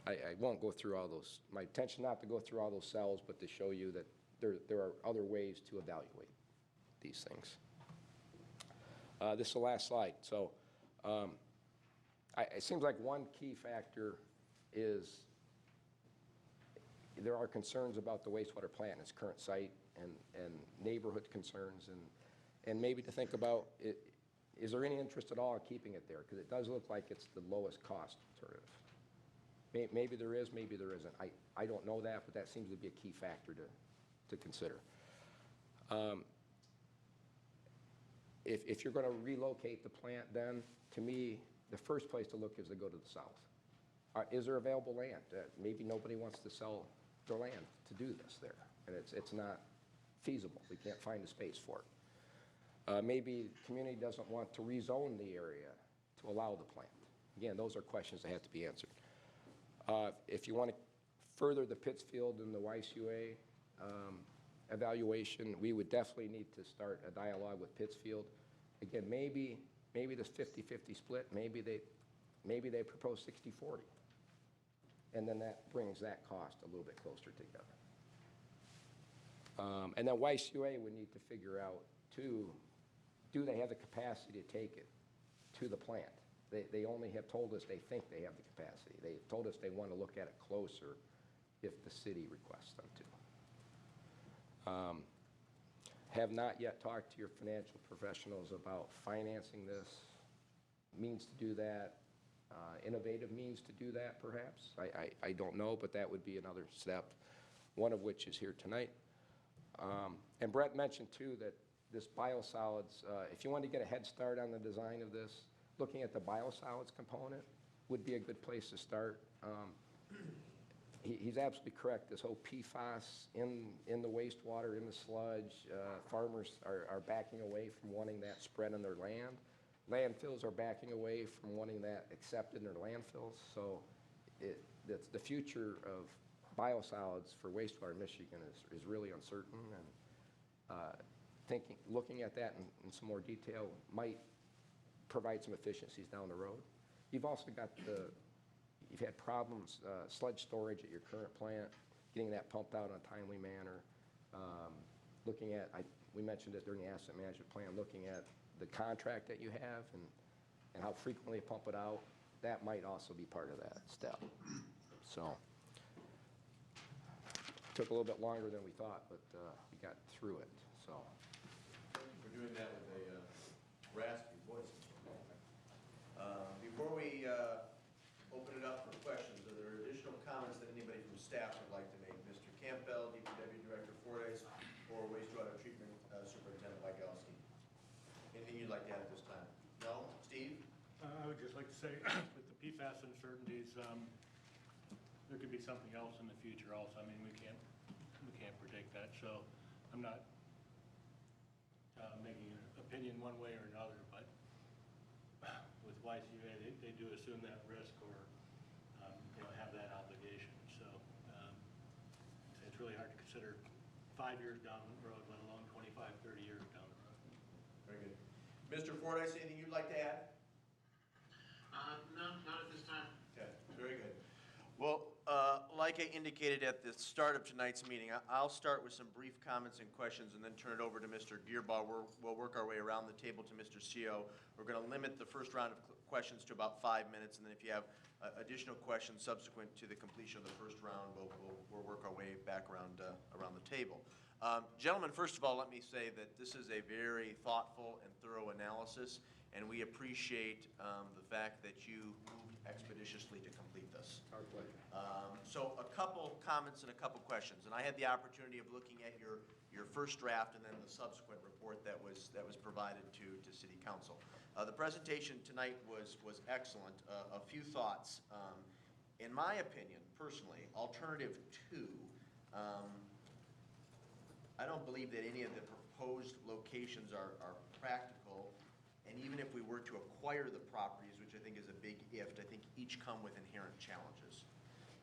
I won't go through all those. My intention not to go through all those cells, but to show you that there are other ways to evaluate these things. This is the last slide. So it seems like one key factor is there are concerns about the wastewater plant in its current site and neighborhood concerns, and maybe to think about, is there any interest at all in keeping it there? Because it does look like it's the lowest cost alternative. Maybe there is, maybe there isn't. I don't know that, but that seems to be a key factor to consider. If you're going to relocate the plant, then to me, the first place to look is to go to the south. Is there available land? Maybe nobody wants to sell their land to do this there, and it's not feasible. We can't find a space for it. Maybe the community doesn't want to rezone the area to allow the plant. Again, those are questions that have to be answered. If you want to further the Pittsfield and the YCA evaluation, we would definitely need to start a dialogue with Pittsfield. Again, maybe this 50-50 split, maybe they propose 60-40. And then that brings that cost a little bit closer together. And then YCA would need to figure out, too, do they have the capacity to take it to the plant? They only have told us they think they have the capacity. They told us they want to look at it closer if the city requests them to. Have not yet talked to your financial professionals about financing this, means to do that, innovative means to do that, perhaps. I don't know, but that would be another step, one of which is here tonight. And Brett mentioned, too, that this biosolids, if you want to get a head start on the design of this, looking at the biosolids component would be a good place to start. He's absolutely correct. This whole PFAS in the wastewater, in the sludge, farmers are backing away from wanting that spread on their land. Landfills are backing away from wanting that accepted in their landfills. So the future of biosolids for wastewater in Michigan is really uncertain. And looking at that in some more detail might provide some efficiencies down the road. You've also got you've had problems, sludge storage at your current plant, getting that pumped out in a timely manner. Looking at, we mentioned it during the asset management plan, looking at the contract that you have and how frequently you pump it out, that might also be part of that step. So, took a little bit longer than we thought, but we got through it, so.
Thank you for doing that with a raspy voice. Before we open it up for questions, are there additional comments that anybody from staff would like to make? Mr. Campbell, DPW Director Fordyce, or Wastewater Treatment Superintendent Wygalski? Anything you'd like to add at this time? No? Steve?
I would just like to say, with the PFAS uncertainties, there could be something else in the future also. I mean, we can't predict that, so I'm not making an opinion one way or another, but with YCUA, they do assume that risk or, have that obligation. So it's really hard to consider 5 years down the road, let alone 25, 30 years down the road.
Very good. Mr. Fordyce, anything you'd like to add?
No, not at this time.
Okay, very good. Well, like I indicated at the start of tonight's meeting, I'll start with some brief comments and questions and then turn it over to Mr. Gearbaugh. We'll work our way around the table to Mr. CO. We're going to limit the first round of questions to about 5 minutes, and then if you have additional questions subsequent to the completion of the first round, we'll work our way back around the table. Gentlemen, first of all, let me say that this is a very thoughtful and thorough analysis, and we appreciate the fact that you moved expeditiously to complete this.
Our pleasure.
So a couple comments and a couple questions, and I had the opportunity of looking at your first draft and then the subsequent report that was provided to City Council. The presentation tonight was excellent. A few thoughts. In my opinion, personally, alternative 2, I don't believe that any of the proposed locations are practical, and even if we were to acquire the properties, which I think is a big if, I think each come with inherent challenges.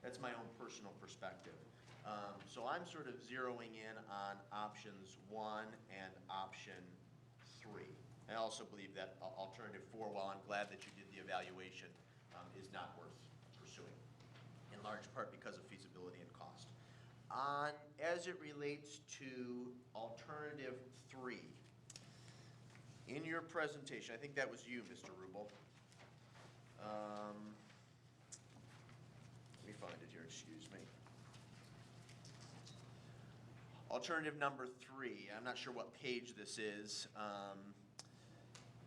That's my own personal perspective. So I'm sort of zeroing in on options 1 and option 3. I also believe that alternative 4, while I'm glad that you did the evaluation, is not worth pursuing, in large part because of feasibility and cost. As it relates to alternative 3, in your presentation, I think that was you, Mr. Rubel. Let me find it here, excuse me. Alternative number 3, I'm not sure what page this is.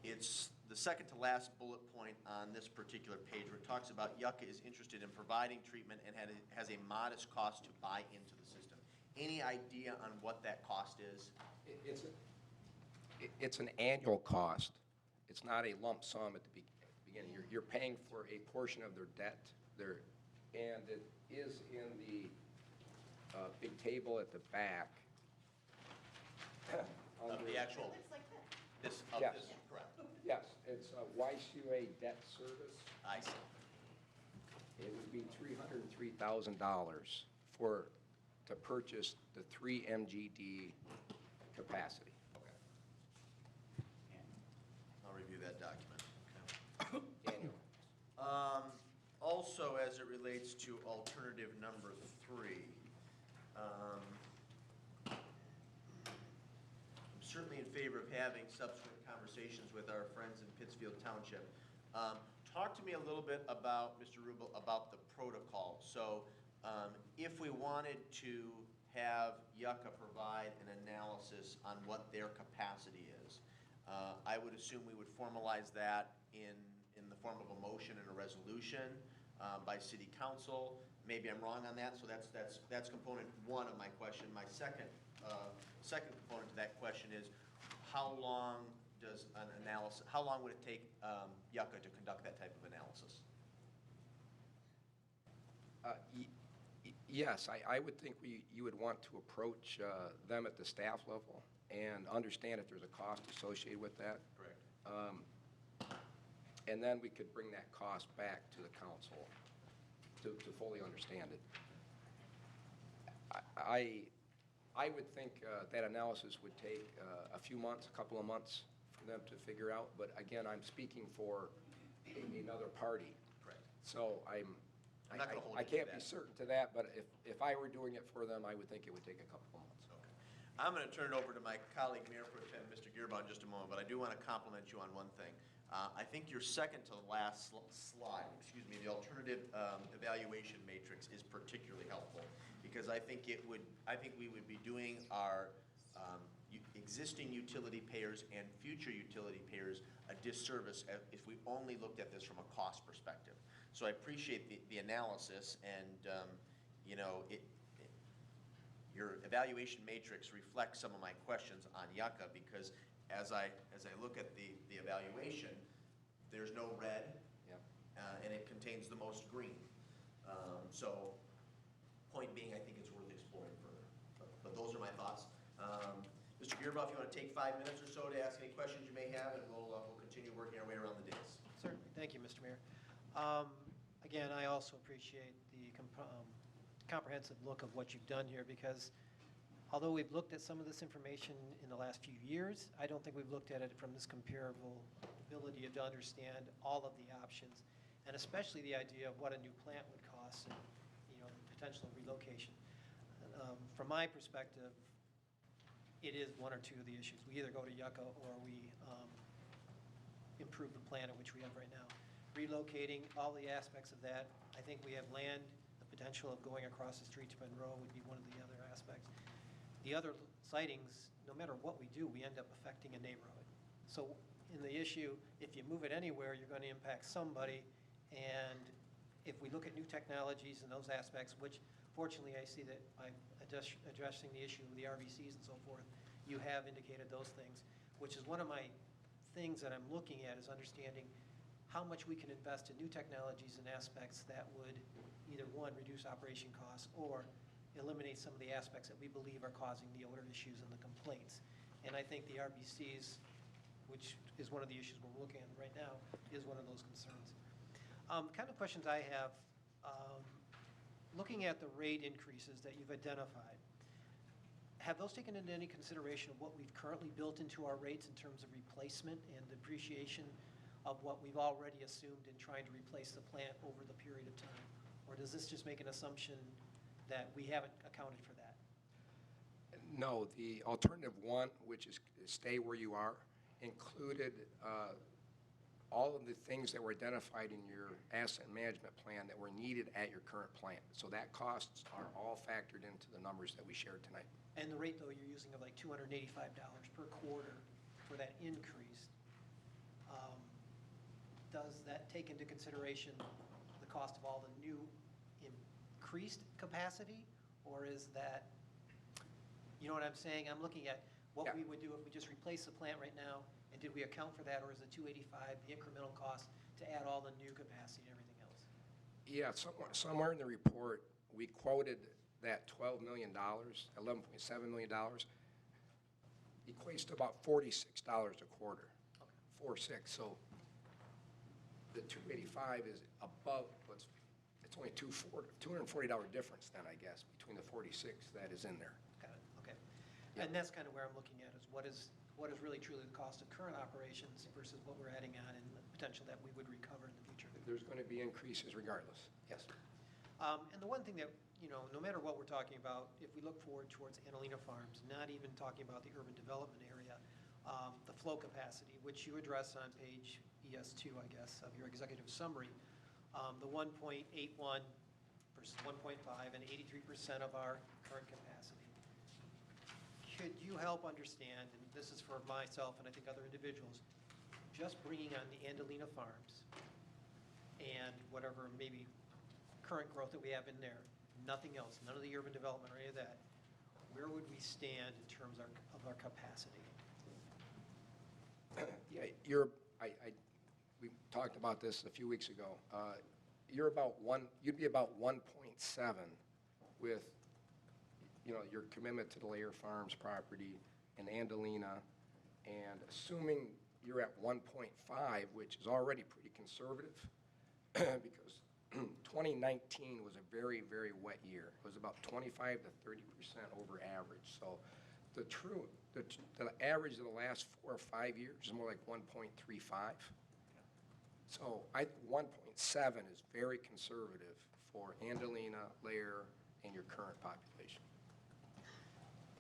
It's the second to last bullet point on this particular page where it talks about Yucca is interested in providing treatment and has a modest cost to buy into the system. Any idea on what that cost is?
It's an annual cost. It's not a lump sum at the beginning. You're paying for a portion of their debt, and it is in the big table at the back.
Of the actual,
Looks like this.
Yes.
this, correct.
Yes, it's YCUA debt service.
I see.
It would be $303,000 to purchase the 3 MGD capacity.
I'll review that document.
Annual.
Also, as it relates to alternative number 3, I'm certainly in favor of having subsequent conversations with our friends in Pittsfield Township. Talk to me a little bit about, Mr. Rubel, about the protocol. So if we wanted to have Yucca provide an analysis on what their capacity is, I would assume we would formalize that in the form of a motion and a resolution by City Council. Maybe I'm wrong on that, so that's component 1 of my question. My second component to that question is, how long would it take Yucca to conduct that type of analysis?
Yes, I would think you would want to approach them at the staff level and understand if there's a cost associated with that.
Correct.
And then we could bring that cost back to the council to fully understand it. I would think that analysis would take a few months, a couple of months for them to figure out, but again, I'm speaking for another party.
Correct.
So
I'm not gonna hold
I
you to
can't be
that.
certain to that, but if I were doing it for them, I would think it would take a couple of months.
Okay. I'm going to turn it over to my colleague, Mayor Pro Tem, Mr. Gearbaugh, in just a moment, but I do want to compliment you on one thing. I think your second to the last slide, the alternative evaluation matrix is particularly helpful, because I think we would be doing our existing utility payers and future utility payers a disservice if we only looked at this from a cost perspective. So I appreciate the analysis, and your evaluation matrix reflects some of my questions on Yucca, because as I look at the evaluation, there's no red,
Yep.
and it contains the most green. So, point being, I think it's worth exploring further. But those are my thoughts. Mr. Gearbaugh, if you want to take 5 minutes or so to ask any questions you may have, and we'll continue working our way around the days.
Certainly. Thank you, Mr. Mayor. Again, I also appreciate the comprehensive look of what you've done here, because although we've looked at some of this information in the last few years, I don't think we've looked at it from this comparable ability to understand all of the options, and especially the idea of what a new plant would cost and, the potential relocation. From my perspective, it is one or two of the issues. We either go to Yucca or we improve the plant at which we have right now. Relocating all the aspects of that, I think we have land, the potential of going across the street to Monroe would be one of the other aspects. The other sightings, no matter what we do, we end up affecting a neighborhood. So in the issue, if you move it anywhere, you're going to impact somebody, and if we look at new technologies and those aspects, which fortunately I see that I'm addressing the issue of the RVCs and so forth, you have indicated those things, which is one of my things that I'm looking at, is understanding how much we can invest in new technologies and aspects that would either, one, reduce operation costs or eliminate some of the aspects that we believe are causing the odor issues and the complaints. And I think the RBCs, which is one of the issues we're looking at right now, is one of those concerns. Kind of questions I have, looking at the rate increases that you've identified, have those taken into any consideration of what we've currently built into our rates in terms of replacement and depreciation of what we've already assumed in trying to replace the plant over the period of time? Or does this just make an assumption that we haven't accounted for that?
No, the alternative one, which is stay where you are, included all of the things that were identified in your asset management plan that were needed at your current plant. So that costs are all factored into the numbers that we shared tonight.
And the rate, though, you're using of like $285 per quarter for that increase, does that take into consideration the cost of all the new increased capacity? Or is that, you know what I'm saying? I'm looking at what we would do if we just replace the plant right now, and did we account for that, or is the $285 the incremental cost to add all the new capacity and everything else?
Yeah, somewhere in the report, we quoted that $12 million, $11.7 million, equates to about $46 a quarter.
Okay.
4.6. So the 285 is above it's only $240 difference then, I guess, between the 46 that is in there.
Got it, okay.
Yeah.
And that's kind of where I'm looking at, is what is really truly the cost of current operations versus what we're adding on and the potential that we would recover in the future.
There's going to be increases regardless. Yes.
And the one thing that, no matter what we're talking about, if we look forward towards Annalena Farms, not even talking about the urban development area, the flow capacity, which you address on page ES2, I guess, of your executive summary, the 1.81 versus 1.5 and 83% of our current capacity. Could you help understand, and this is for myself and I think other individuals, just bringing on the Annalena Farms and whatever maybe current growth that we have in there, nothing else, none of the urban development or any of that, where would we stand in terms of our capacity?
Yeah, we talked about this a few weeks ago. You'd be about 1.7 with, you know, your commitment to the Layer Farms property and Andalina, and assuming you're at 1.5, which is already pretty conservative, because 2019 was a very, very wet year. It was about 25 to 30% over average. So the average of the last 4 or 5 years is more like 1.35. So 1.7 is very conservative for Andalina, Layer, and your current population.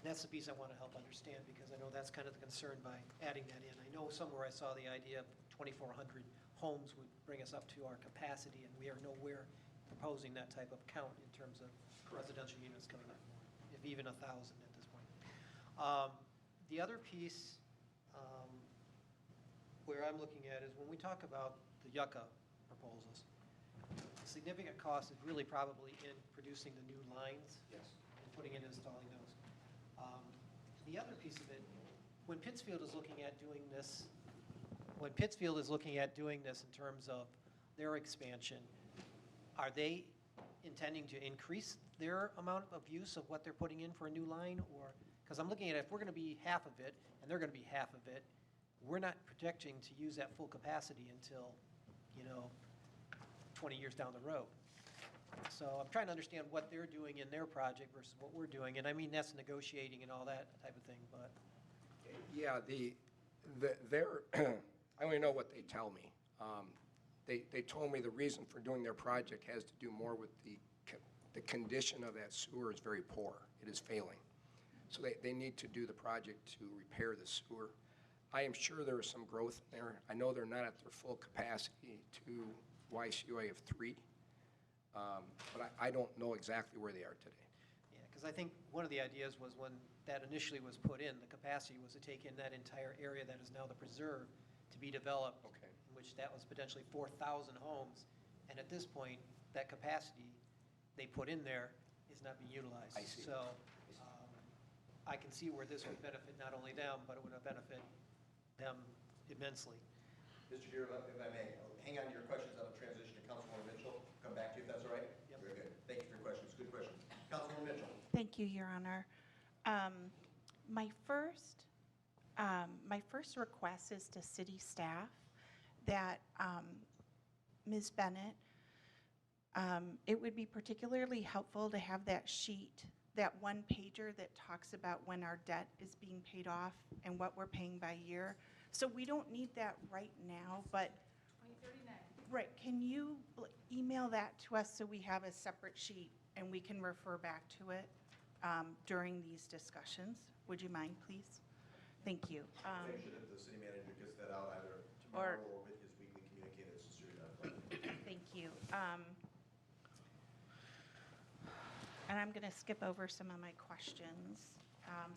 That's the piece I want to help understand, because I know that's kind of the concern by adding that in. I know somewhere I saw the idea of 2,400 homes would bring us up to our capacity, and we are nowhere proposing that type of count in terms of residential units coming up, if even 1,000 at this point. The other piece where I'm looking at is when we talk about the Yucca proposals, the significant cost is really probably in producing the new lines.
Yes.
And putting in and installing those. The other piece of it, when Pittsfield is looking at doing this, in terms of their expansion, are they intending to increase their amount of use of what they're putting in for a new line? Or, because I'm looking at it, if we're going to be half of it, and they're going to be half of it, we're not projecting to use that full capacity until, 20 years down the road. So I'm trying to understand what they're doing in their project versus what we're doing. And I mean, that's negotiating and all that type of thing, but.
Yeah, I only know what they tell me. They told me the reason for doing their project has to do more with the condition of that sewer is very poor. It is failing. So they need to do the project to repair the sewer. I am sure there is some growth in there. I know they're not at their full capacity to YCOA of 3. But I don't know exactly where they are today.
Yeah, because I think one of the ideas was when that initially was put in, the capacity was to take in that entire area that is now the preserve to be developed.
Okay.
In which that was potentially 4,000 homes. And at this point, that capacity they put in there is not being utilized.
I see.
So I can see where this would benefit not only them, but it would benefit them immensely.
Mr. Deere, if I may, hang on to your questions. I'll transition to Councilwoman Mitchell. Come back to you if that's all right?
Yep.
Very good. Thank you for your questions. Good questions. Councilwoman Mitchell.
Thank you, Your Honor. My first request is to city staff that Ms. Bennett, it would be particularly helpful to have that sheet, that one pager that talks about when our debt is being paid off and what we're paying by year. So we don't need that right now, but
2039.
right, can you email that to us so we have a separate sheet and we can refer back to it during these discussions? Would you mind, please? Thank you.
Make sure that the city manager gets that out either tomorrow or with his weekly communicators since you're not.
Thank you. And I'm going to skip over some of my questions.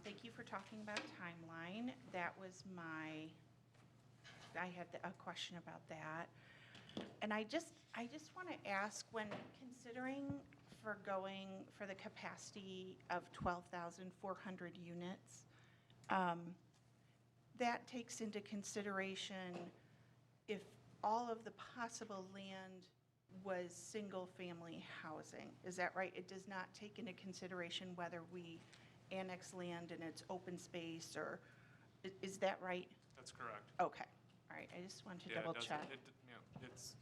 Thank you for talking about timeline. That was I had a question about that. And I just want to ask, when considering for going for the capacity of 12,400 units, that takes into consideration if all of the possible land was single-family housing. Is that right? It does not take into consideration whether we annex land and it's open space, or is that right?
That's correct.
Okay, all right, I just want to
Yeah, it
double
doesn't-
check.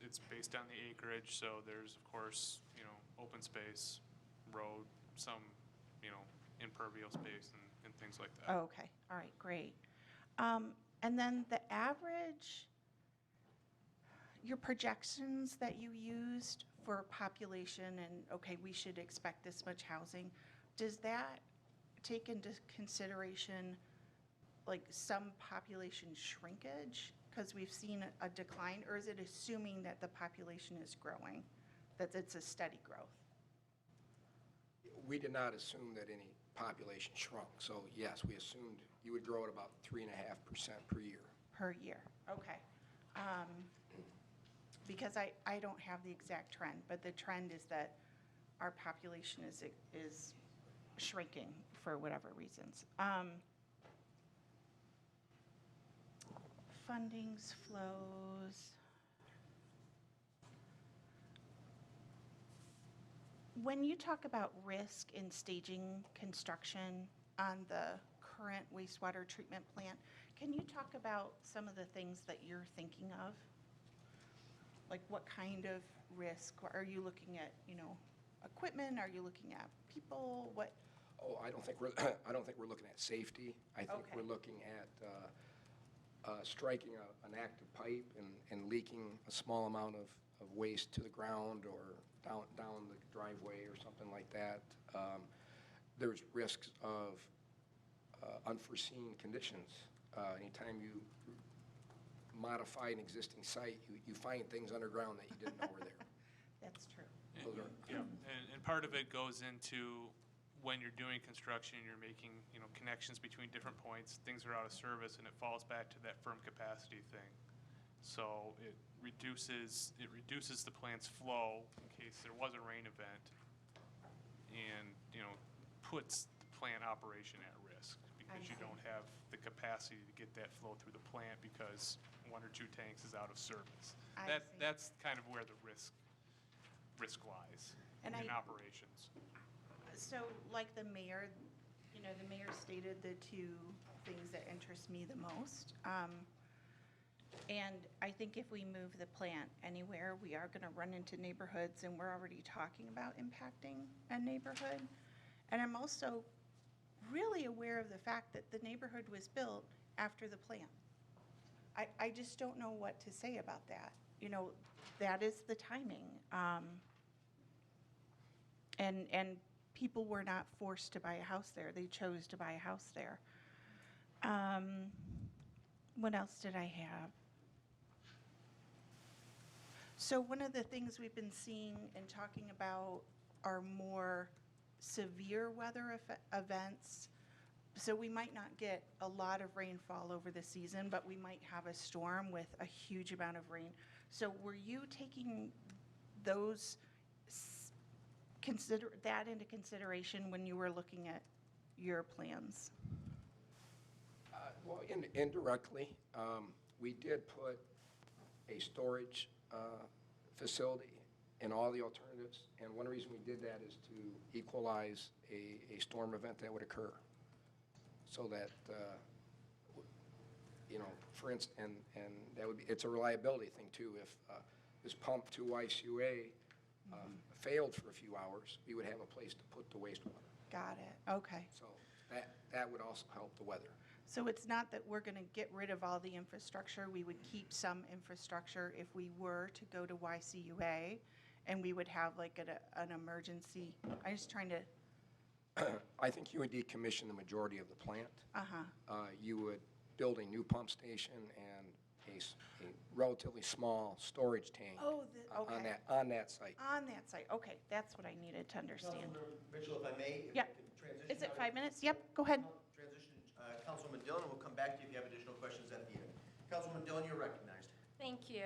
It's based on the acreage, so there's, of course, open space, road, some, impervious space and things like that.
Oh, okay, all right, great. And then the average, your projections that you used for population and, okay, we should expect this much housing, does that take into consideration like some population shrinkage? Because we've seen a decline, or is it assuming that the population is growing, that it's a steady growth?
We did not assume that any population shrunk. So yes, we assumed you would grow at about 3.5% per year.
Per year, okay. Because I don't have the exact trend, but the trend is that our population is shrinking for whatever reasons. Fundings, flows.
When you talk about risk in staging construction on the current wastewater treatment plant, can you talk about some of the things that you're thinking of? Like what kind of risk? Are you looking at, equipment? Are you looking at people? What?
Oh, I don't think we're, I don't think we're looking at safety. I think
Okay.
we're looking at striking an active pipe and leaking a small amount of waste to the ground or down the driveway or something like that. There's risks of unforeseen conditions. Anytime you modify an existing site, you find things underground that you didn't know were there.
That's true.
Those are-
Yeah, and part of it goes into when you're doing construction, you're making, connections between different points, things are out of service, and it falls back to that firm capacity thing. So it reduces the plant's flow in case there was a rain event, and, puts the plant operation at risk because you
see.
don't have the capacity to get that flow through the plant because 1 or 2 tanks is out of service.
I see.
That's kind of where the risk lies
And
in
I-
operations.
So like the mayor stated the 2 things that interest me the most. And I think if we move the plant anywhere, we are going to run into neighborhoods, and we're already talking about impacting a neighborhood. And I'm also really aware of the fact that the neighborhood was built after the plant. I just don't know what to say about that. That is the timing. And people were not forced to buy a house there. They chose to buy a house there. What else did I have? So one of the things we've been seeing and talking about are more severe weather events. So we might not get a lot of rainfall over the season, but we might have a storm with a huge amount of rain. So were you taking those, consider that into consideration when you were looking at your plans?
Well, indirectly, we did put a storage facility in all the alternatives, and one reason we did that is to equalize a storm event that would occur, so that, for instance, and that would be, it's a reliability thing too. If this pump to YCUA failed for a few hours, we would have a place to put the wastewater.
Got it, okay.
So that would also help the weather.
So it's not that we're going to get rid of all the infrastructure. We would keep some infrastructure if we were to go to YCUA, and we would have like an emergency. I'm just trying to.
I think you would decommission the majority of the plant.
Uh-huh.
You would build a new pump station and a relatively small storage tank
Okay.
on that site.
On that site, okay, that's what I needed to understand.
Councilmember Mitchell, if I may, if
Yeah.
we could transition.
Is it
now to-
5 minutes? Yep, go ahead.
Transition, Councilwoman Dillon, and we'll come back to you if you have additional questions at the end. Councilwoman Dillon, you're recognized.
Thank you.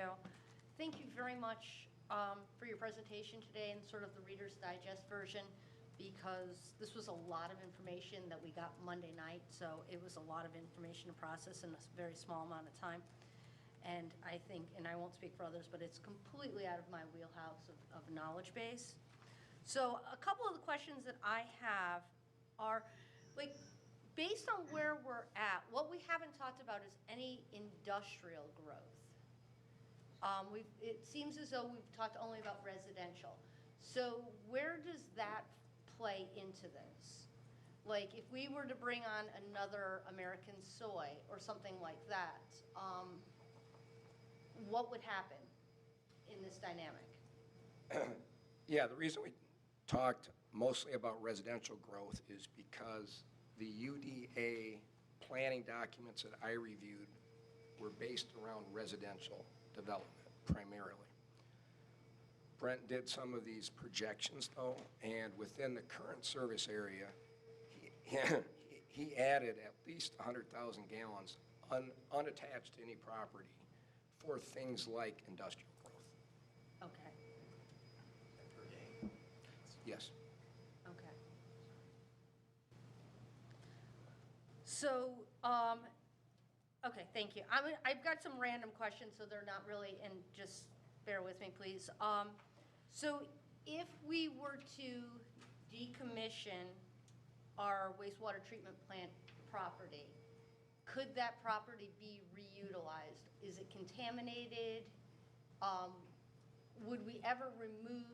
Thank you very much for your presentation today and sort of the Reader's Digest version, because this was a lot of information that we got Monday night, so it was a lot of information to process in a very small amount of time. And I think, and I won't speak for others, but it's completely out of my wheelhouse of knowledge base. So a couple of the questions that I have are, like, based on where we're at, what we haven't talked about is any industrial growth. It seems as though we've talked only about residential. So where does that play into this? Like, if we were to bring on another American Soy or something like that, what would happen in this dynamic?
Yeah, the reason we talked mostly about residential growth is because the UDA planning documents that I reviewed were based around residential development primarily. Brent did some of these projections though, and within the current service area, he added at least 100,000 gallons unattached to any property for things like industrial growth.
Okay,
Yes.
okay. So, okay, thank you. I've got some random questions, so they're not really, and just bear with me, please. So If we were to decommission our wastewater treatment plant property, could that property be reutilized? Is it contaminated? Would we ever remove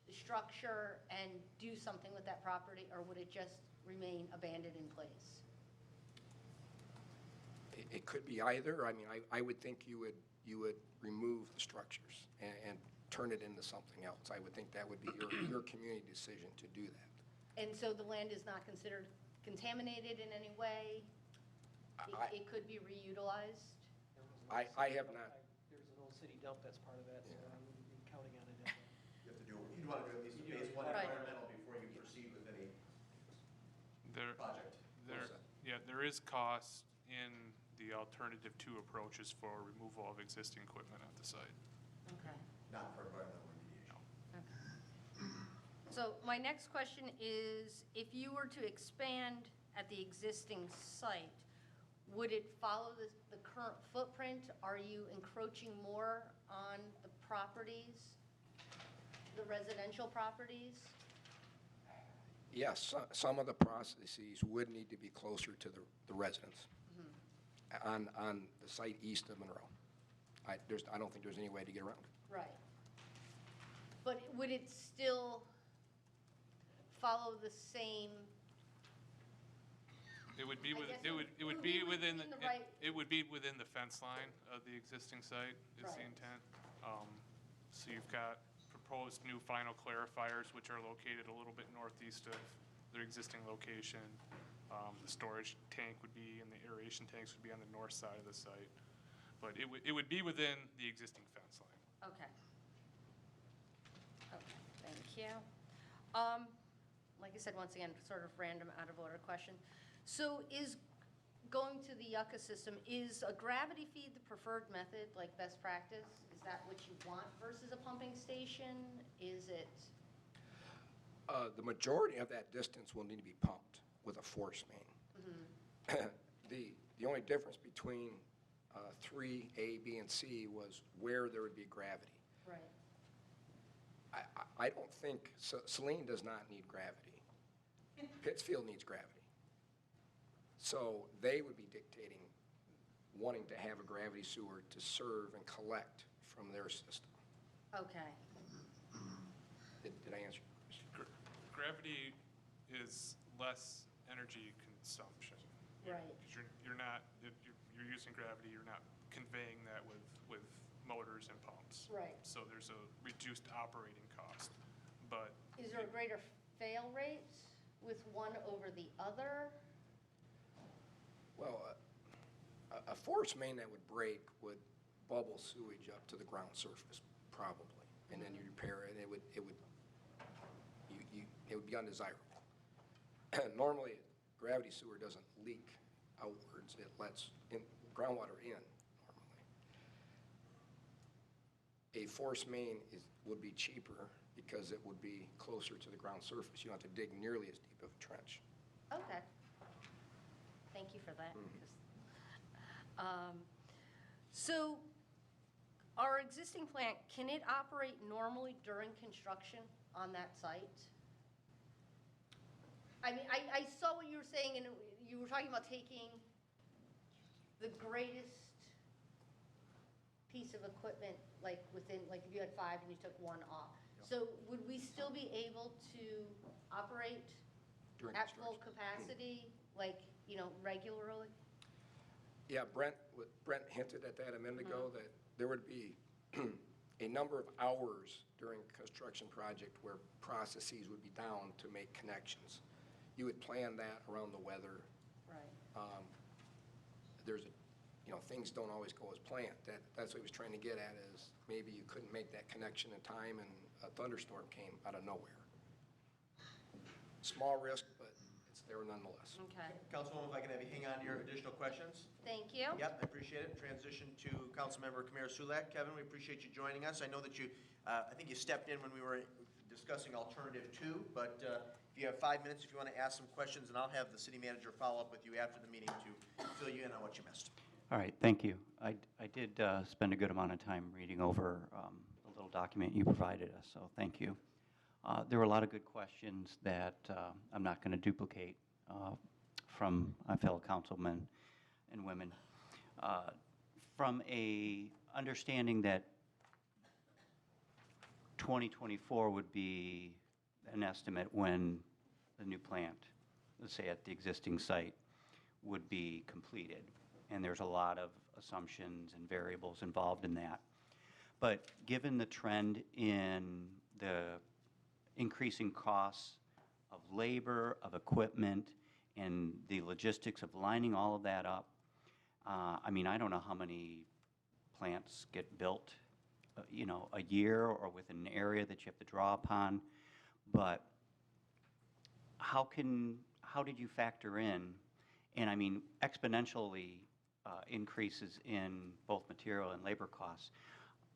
the structure and do something with that property, or would it just remain abandoned in place?
It could be either. I mean, I would think you would remove the structures and turn it into something else. I would think that would be your community decision to do that.
And so the land is not considered contaminated in any way? It could be reutilized?
I have not.
There's an old city dump that's part of that, so I wouldn't be counting on it.
You have to do, you'd want to do at least a phase one
Right.
environmental before you proceed with any project.
There is cost in the alternative two approaches for removal of existing equipment at the site.
Okay.
Not for environmental remediation.
So my next question is, if you were to expand at the existing site, would it follow the current footprint? Are you encroaching more on the properties, the residential properties?
Yes, some of the processes would need to be closer to the residents on the site east of Monroe. I don't think there's any way to get around it.
Right. But would it still follow the same?
It would be
I
with,
guess
it would be within,
the right-
it would be within the fence line of the existing site is the
Right.
intent. So you've got proposed new final clarifiers, which are located a little bit northeast of their existing location. The storage tank would be, and the aeration tanks would be on the north side of the site. But it would be within the existing fence line.
Okay. Okay, thank you. Like I said, once again, sort of random, out of order question. So is going to the Yucca system, is a gravity feed the preferred method, like best practice? Is that what you want versus a pumping station? Is it?
The majority of that distance will need to be pumped with a force main. The only difference between 3A, B, and C was where there would be gravity.
Right.
I don't think, Saline does not need gravity. Pittsfield needs gravity. So they would be dictating wanting to have a gravity sewer to serve and collect from their system.
Okay.
Did I answer your question?
Gravity is less energy consumption.
Right.
Because you're using gravity, you're not conveying that with motors and pumps.
Right.
So there's a reduced operating cost, but.
Is there a greater fail rate with one over the other?
Well, a force main that would break would bubble sewage up to the ground surface, probably, and then you repair it, and it would be undesirable. Normally, gravity sewer doesn't leak outwards; it lets groundwater in normally. A force main would be cheaper because it would be closer to the ground surface. You don't have to dig nearly as deep of a trench.
Okay. Thank you for that. So our existing plant, can it operate normally during construction on that site? I mean, I saw what you were saying, and you were talking about taking the greatest piece of equipment, like within, like if you had 5 and you took 1 off. So would we still be able to operate
During
at full
construction.
capacity, like, regularly?
Yeah, Brent hinted at that a minute ago, that there would be a number of hours during a construction project where processes would be down to make connections. You would plan that around the weather.
Right.
Things don't always go as planned. That's what he was trying to get at, is maybe you couldn't make that connection in time and a thunderstorm came out of nowhere. Small risk, but it's there nonetheless.
Okay,
Councilwoman, if I can have you hang on to your additional questions?
thank you.
Yep, I appreciate it. Transition to Councilmember Kamara Sulak. Kevin, we appreciate you joining us. I know that I think you stepped in when we were discussing alternative 2, but if you have 5 minutes, if you want to ask some questions, and I'll have the city manager follow up with you after the meeting to fill you in on what you missed.
All right, thank you. I did spend a good amount of time reading over the little document you provided us, so thank you. There were a lot of good questions that I'm not going to duplicate from my fellow councilmen and women. From a understanding that 2024 would be an estimate when the new plant, let's say at the existing site, would be completed. And there's a lot of assumptions and variables involved in that. But given the trend in the increasing costs of labor, of equipment, and the logistics of lining all of that up, I mean, I don't know how many plants get built, you know, a year or within an area that you have to draw upon, but how did you factor in, and I mean, exponentially increases in both material and labor costs?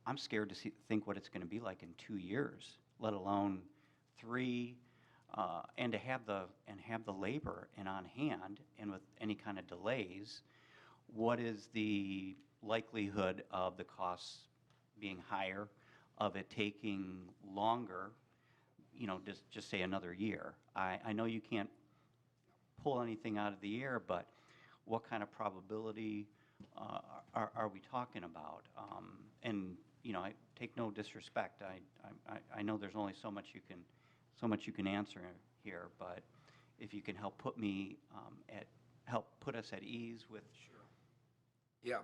I'm scared to think what it's going to be like in 2 years, let alone 3, and to have the labor and on hand, and with any kind of delays, what is the likelihood of the costs being higher, of it taking longer, you know, just say another year? I know you can't pull anything out of the air, but what kind of probability are we talking about? And you know, I take no disrespect. I know there's only so much you can answer here, but if you can help put me help put us at ease with.
Sure. Yeah.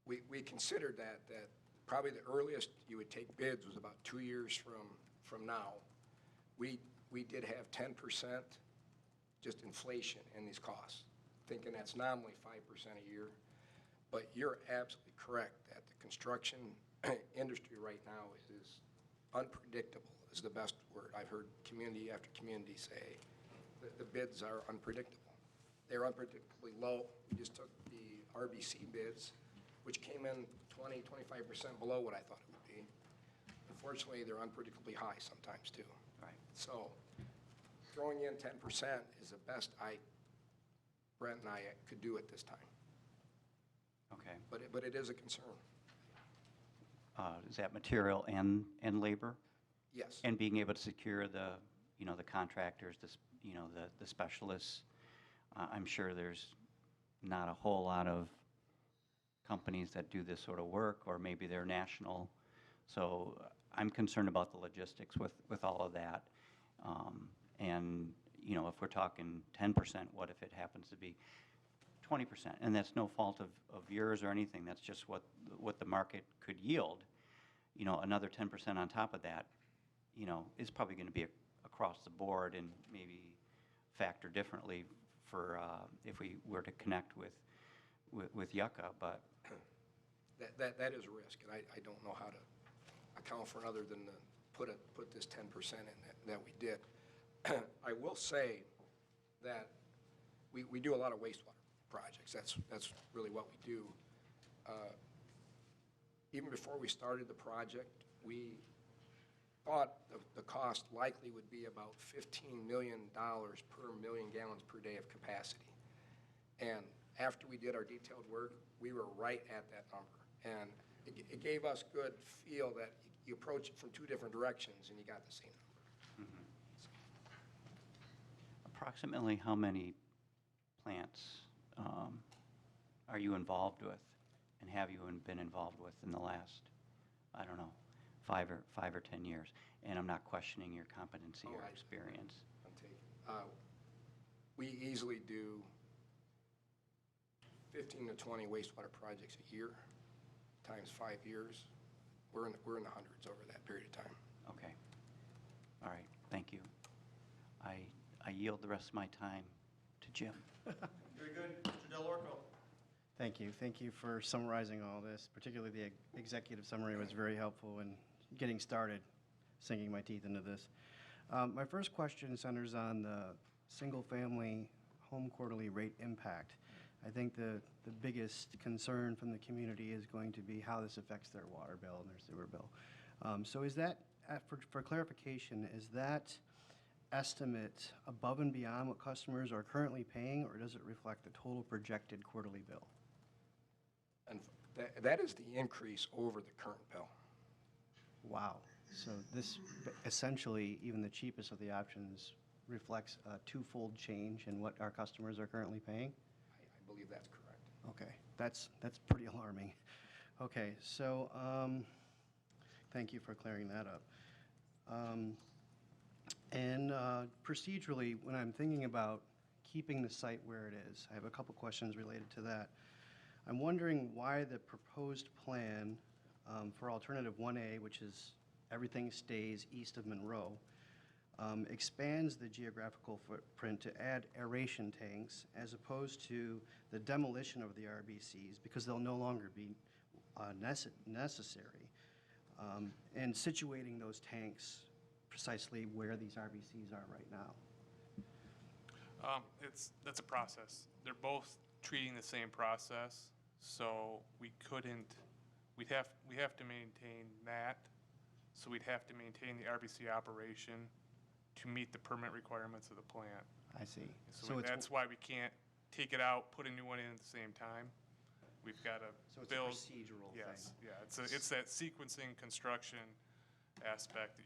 We considered that probably the earliest you would take bids was about 2 years from now. We did have 10% just inflation in these costs, thinking that's nominally 5% a year. But you're absolutely correct that the construction industry right now is unpredictable, is the best word. I've heard community after community say that the bids are unpredictable. They're unpredictably low. We just took the RBC bids, which came in 20, 25% below what I thought it would be. Unfortunately, they're unpredictably high sometimes too.
Right.
So throwing in 10% is the best Brent and I could do at this time.
Okay.
But it is a concern.
Is that material and labor?
Yes.
And being able to secure the, you know, the contractors, the specialists. I'm sure there's not a whole lot of companies that do this sort of work, or maybe they're national. So I'm concerned about the logistics with all of that. And, you know, if we're talking 10%, what if it happens to be 20%? And that's no fault of yours or anything. That's just what the market could yield. You know, another 10% on top of that, you know, is probably going to be across the board and maybe factor differently for if we were to connect with Yucca, but
that is a risk, and I don't know how to account for it other than to put this 10% in that we did. I will say that we do a lot of wastewater projects. That's really what we do. Even before we started the project, we thought the cost likely would be about $15 million per million gallons per day of capacity. And after we did our detailed work, we were right at that number. And it gave us good feel that you approach it from 2 different directions and you got the same number.
Mm-hmm. Approximately how many plants are you involved with, and have you been involved with in the last, I don't know, 5 or 10 years? And I'm not questioning your competency or experience.
We easily do 15 to 20 wastewater projects a year, times 5 years. We're in the hundreds over that period of time.
Okay. All right. Thank you. I yield the rest of my time to Jim.
Very good. Mr. Delorco.
Thank you. Thank you for summarizing all this. Particularly the executive summary was very helpful in getting started, sinking my teeth into this. My first question centers on the single-family home quarterly rate impact. I think the biggest concern from the community is going to be how this affects their water bill and their sewer bill. So is that, for clarification, is that estimate above and beyond what customers are currently paying, or does it reflect the total projected quarterly bill?
And that is the increase over the current bill.
Wow. So this essentially, even the cheapest of the options, reflects a twofold change in what our customers are currently paying?
I believe that's correct.
Okay, that's pretty alarming. Okay, so, thank you for clearing that up. And procedurally, when I'm thinking about keeping the site where it is, I have a couple questions related to that. I'm wondering why the proposed plan for alternative 1A, which is everything stays east of Monroe, expands the geographical footprint to add aeration tanks as opposed to the demolition of the RBCs because they'll no longer be necessary, and situating those tanks precisely where these RBCs are right now.
That's a process. They're both treating the same process, so we'd have to maintain that, so we'd have to maintain the RBC operation to meet the permit requirements of the plant.
I see.
So that's why we can't take it out, put a new one in at the same time. We've got to build.
So it's a procedural thing.
Yes, yeah, it's that sequencing construction aspect that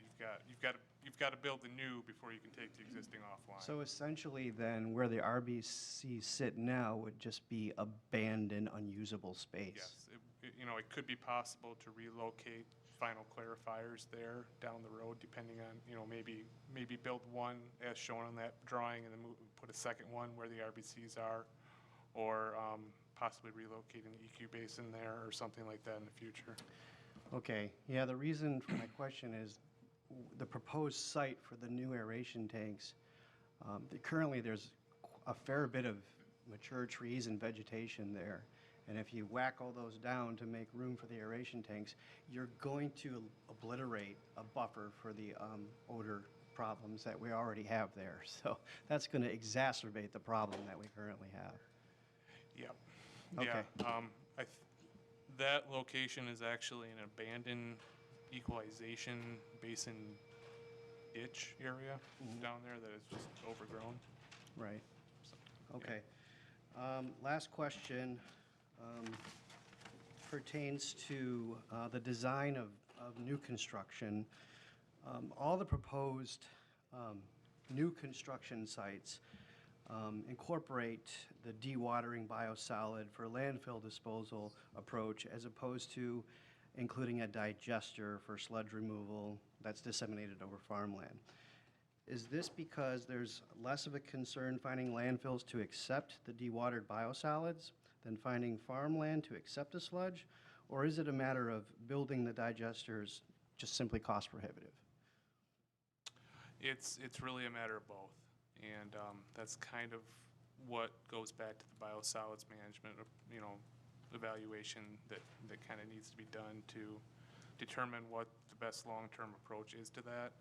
you've got to build the new before you can take the existing offline.
So essentially then, where the RBCs sit now would just be abandoned, unusable space?
Yes, it could be possible to relocate final clarifiers there down the road, depending on, maybe build one as shown on that drawing and then put a second one where the RBCs are, or possibly relocating the EQ basin there or something like that in the future.
Okay, yeah, the reason for my question is the proposed site for the new aeration tanks, currently there's a fair bit of mature trees and vegetation there. And if you whack all those down to make room for the aeration tanks, you're going to obliterate a buffer for the odor problems that we already have there. So that's going to exacerbate the problem that we currently have.
Yep.
Okay.
Yeah, that location is actually an abandoned equalization basin ditch area down there that is just overgrown.
Right.
So,
Okay. Last question pertains to the design of new construction. All the proposed new construction sites incorporate the dewatering biosolid for landfill disposal approach as opposed to including a digester for sludge removal that's disseminated over farmland. Is this because there's less of a concern finding landfills to accept the dewatered biosolids than finding farmland to accept the sludge? Or is it a matter of building the digesters just simply cost prohibitive?
It's really a matter of both. And that's kind of what goes back to the biosolids management, evaluation that kind of needs to be done to determine what the best long-term approach is to that.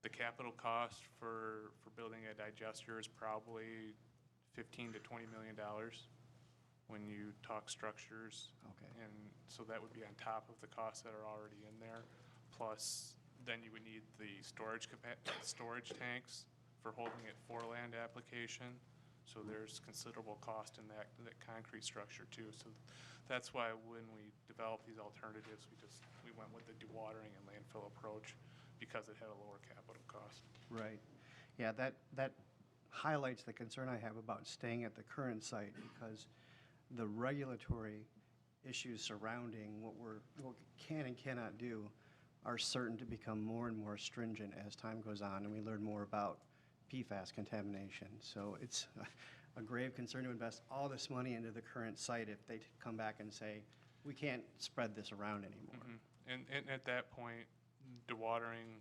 The capital cost for building a digester is probably $15 to $20 million when you talk structures.
Okay.
And so that would be on top of the costs that are already in there. Plus, then you would need the storage tanks for holding it for land application. So there's considerable cost in that concrete structure too. So that's why when we developed these alternatives, we went with the dewatering and landfill approach because it had a lower capital cost.
Right. Yeah, that highlights the concern I have about staying at the current site because the regulatory issues surrounding what we can and cannot do are certain to become more and more stringent as time goes on and we learn more about PFAS contamination. So it's a grave concern to invest all this money into the current site if they come back and say, we can't spread this around anymore.
And at that point, dewatering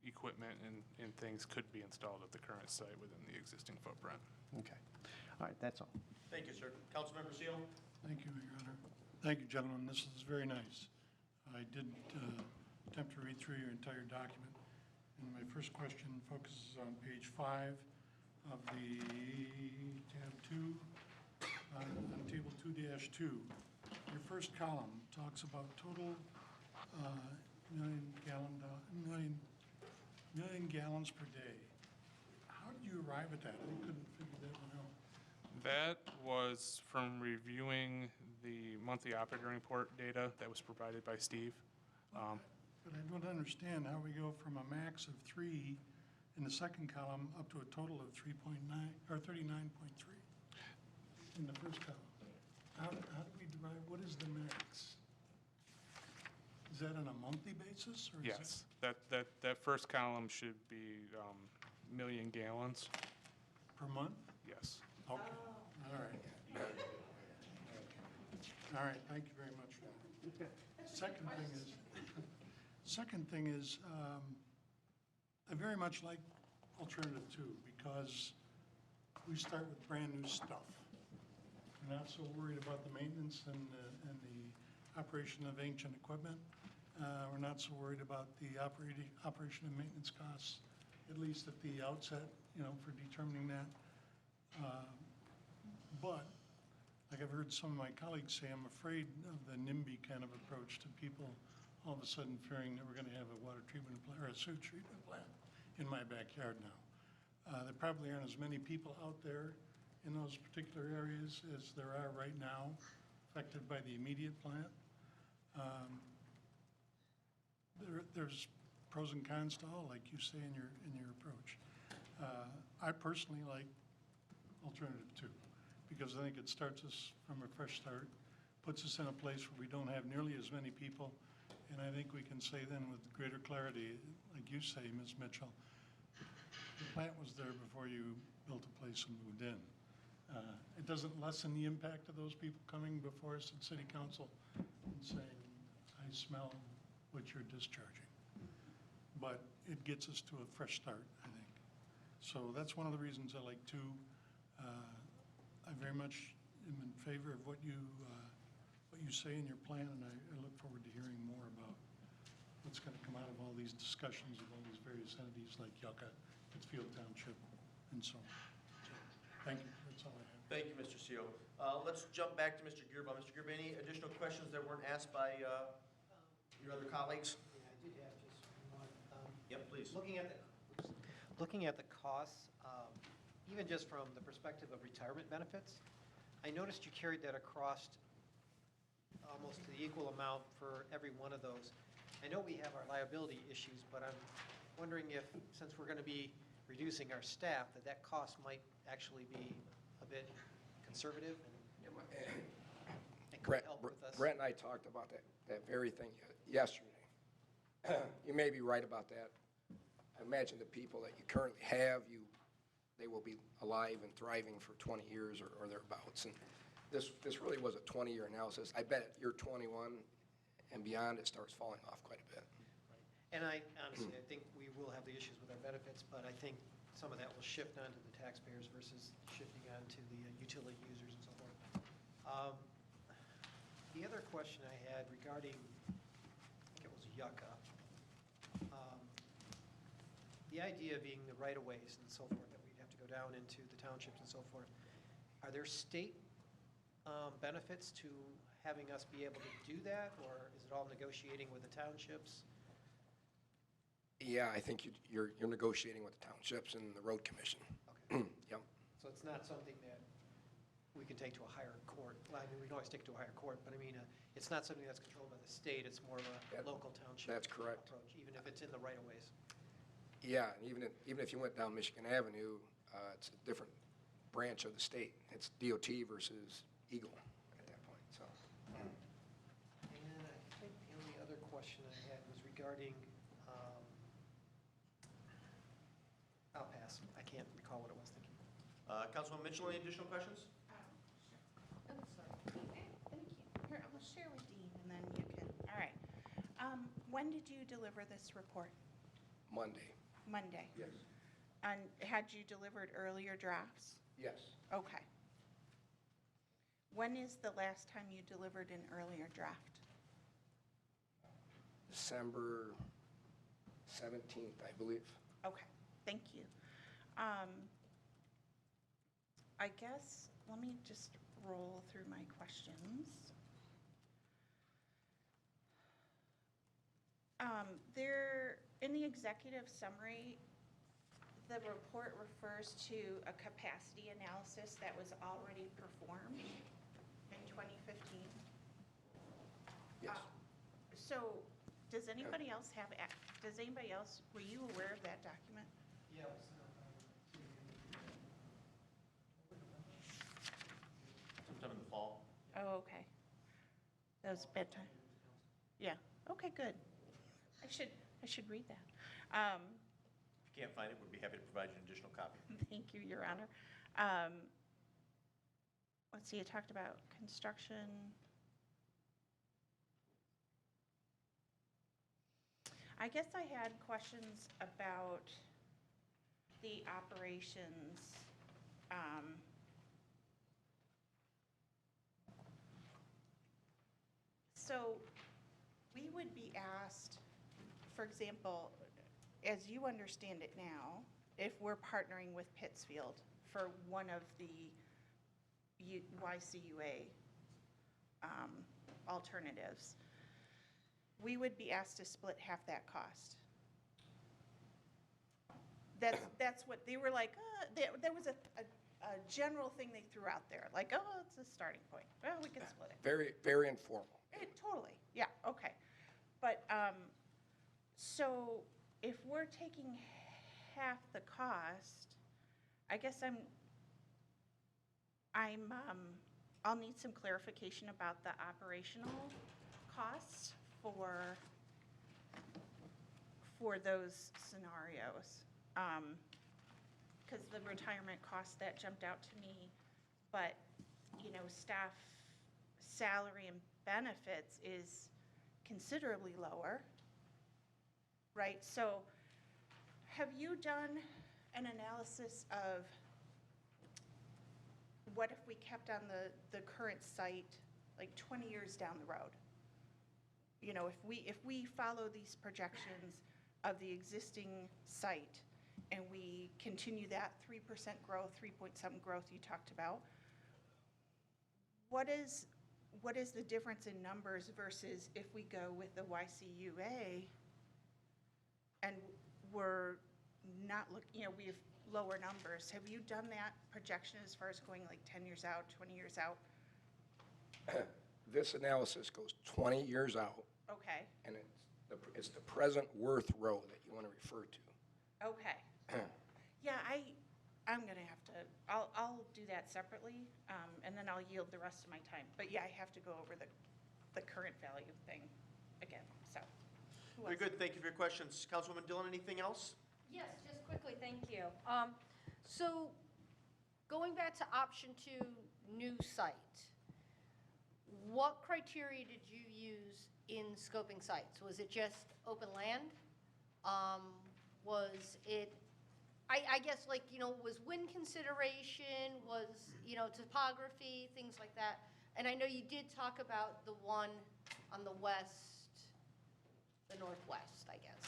equipment and things could be installed at the current site within the existing footprint.
Okay. All right, that's all.
Thank you, sir. Councilmember Seal?
Thank you, Your Honor. Thank you, gentlemen. This is very nice. I did attempt to read through your entire document, and my first question focuses on page 5 of the tab 2, on table 2-2. Your first column talks about total million gallons per day. How did you arrive at that? I couldn't figure that one out.
That was from reviewing the monthly operating report data that was provided by Steve.
But I don't understand how we go from a max of 3 in the second column up to a total of 3.9, or 39.3 in the first column. How do we derive, what is the max? Is that on a monthly basis, or is it?
Yes, that first column should be million gallons.
Per month?
Yes.
Okay, all right. All right, thank you very much for that. Second thing is, I very much like alternative 2 because we start with brand-new stuff. We're not so worried about the maintenance and the operation of ancient equipment. We're not so worried about the operation and maintenance costs, at least at the outset, for determining that. But, like I've heard some of my colleagues say, I'm afraid of the NIMBY kind of approach to people all of a sudden fearing that we're going to have a water treatment plant or a sewage treatment plant in my backyard now. There probably aren't as many people out there in those particular areas as there are right now affected by the immediate plant. There's pros and cons to all, like you say in your approach. I personally like alternative 2 because I think it starts us from a fresh start, puts us in a place where we don't have nearly as many people, and I think we can say then with greater clarity, like you say, Ms. Mitchell, the plant was there before you built a place and moved in. It doesn't lessen the impact of those people coming before us at City Council and saying, I smell what you're discharging. But it gets us to a fresh start, I think. So that's one of the reasons I like 2. I very much am in favor of what you say in your plan, and I look forward to hearing more about what's going to come out of all these discussions of all these various entities like Yucca, Pittsfield Township, and so on. So, thank you. That's all I have.
Thank you, Mr. Seal. Let's jump back to Mr. Gearba. Mr. Gearba, any additional questions that weren't asked by your other colleagues?
Yeah, I did have just one.
Yep, please.
Looking at the costs, even just from the perspective of retirement benefits, I noticed you carried that across almost to the equal amount for every one of those. I know we have our liability issues, but I'm wondering if, since we're going to be reducing our staff, that cost might actually be a bit conservative and could help with us.
Brent and I talked about that very thing yesterday. You may be right about that. I imagine the people that you currently have, they will be alive and thriving for 20 years or thereabouts. And this really was a 20-year analysis. I bet at year 21 and beyond, it starts falling off quite a bit.
And honestly, I think we will have the issues with our benefits, but I think some of that will shift onto the taxpayers versus shifting onto the utility users and so forth. The other question I had regarding, I think it was Yucca, the idea being the right-of-ways and so forth, that we'd have to go down into the townships and so forth. Are there state benefits to having us be able to do that, or is it all negotiating with the townships?
Yeah, I think you're negotiating with the townships and the road commission.
Okay.
Yep.
So it's not something that we can take to a higher court. Well, I mean, we can always take it to a higher court, but I mean, it's not something that's controlled by the state. It's more of a local township
That's correct.
approach, even if it's in the right-of-ways.
Yeah, and even if you went down Michigan Avenue, it's a different branch of the state. It's DOT versus Eagle at that point, so.
And I think the only other question I had was regarding, I'll pass. I can't recall what it was thinking.
Councilman Mitchell, any additional questions?
Oh, sorry. Okay, thank you. Here, I'll share with Dean, and then you can, all right. When did you deliver this report?
Monday.
Monday?
Yes.
And had you delivered earlier drafts?
Yes.
Okay. When is the last time you delivered an earlier draft?
December 17th, I believe.
Okay, thank you. I guess, let me just roll through my questions. In the executive summary, the report refers to a capacity analysis that was already performed in 2015.
Yes.
So Does anybody else have, does anybody else, were you aware of that document?
Yeah.
Sometime in the fall.
Oh, okay. That was bedtime. Yeah, okay, good. I should read that.
If you can't find it, we'd be happy to provide you an additional copy.
Thank you, Your Honor. Let's see, I talked about construction. I guess I had questions about the operations. So we would be asked, for example, as you understand it now, if we're partnering with Pittsfield for one of the YCUA alternatives, we would be asked to split half that cost. That's what, they were like, there was a general thing they threw out there, like, oh, it's a starting point. Well, we can split it.
Very, very informal.
Totally, yeah, okay. But, so if we're taking half the cost, I guess I'll need some clarification about the operational costs for those scenarios. Because the retirement cost, that jumped out to me, but, you know, staff salary and benefits is considerably lower, right? So have you done an analysis of what if we kept on the current site like 20 years down the road? You know, if we follow these projections of the existing site and we continue that 3% growth, 3.7 growth you talked about, what is the difference in numbers versus if we go with the YCUA and we're not looking, you know, we have lower numbers? Have you done that projection as far as going like 10 years out, 20 years out?
This analysis goes 20 years out,
Okay,
and it's the present worth row that you want to refer to.
okay. Yeah, I'm gonna have to, I'll do that separately, and then I'll yield the rest of my time. But yeah, I have to go over the current value thing again, so. who
Very
else?
good, thank you for your questions. Councilwoman Dillon, anything else?
Yes, just quickly, thank you. So going back to option 2, new site, what criteria did you use in scoping sites? Was it just open land? Was it, I guess, like, you know, was wind consideration, was, you know, topography, things like that? And I know you did talk about the one on the northwest, I guess,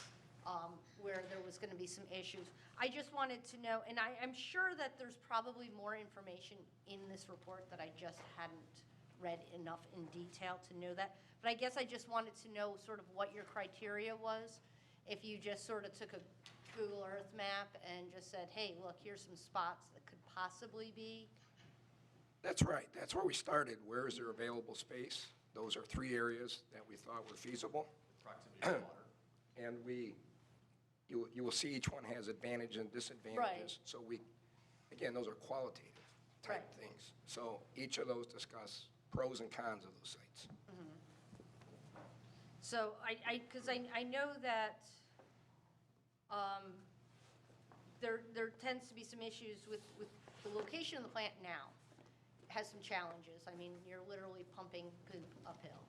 where there was going to be some issues. I just wanted to know, and I'm sure that there's probably more information in this report that I just hadn't read enough in detail to know that. But I guess I just wanted to know sort of what your criteria was. If you just sort of took a Google Earth map and just said, hey, look, here's some spots that could possibly be.
That's right. That's where we started. Where is there available space? Those are 3 areas that we thought were feasible.
Proximity to water.
And you will see each one has advantages and disadvantages.
Right.
So again, those are qualitative type
Right.
things. So each of those discuss pros and cons of those sites.
So because I know that there tends to be some issues with the location of the plant now. It has some challenges. I mean, you're literally pumping poop uphill,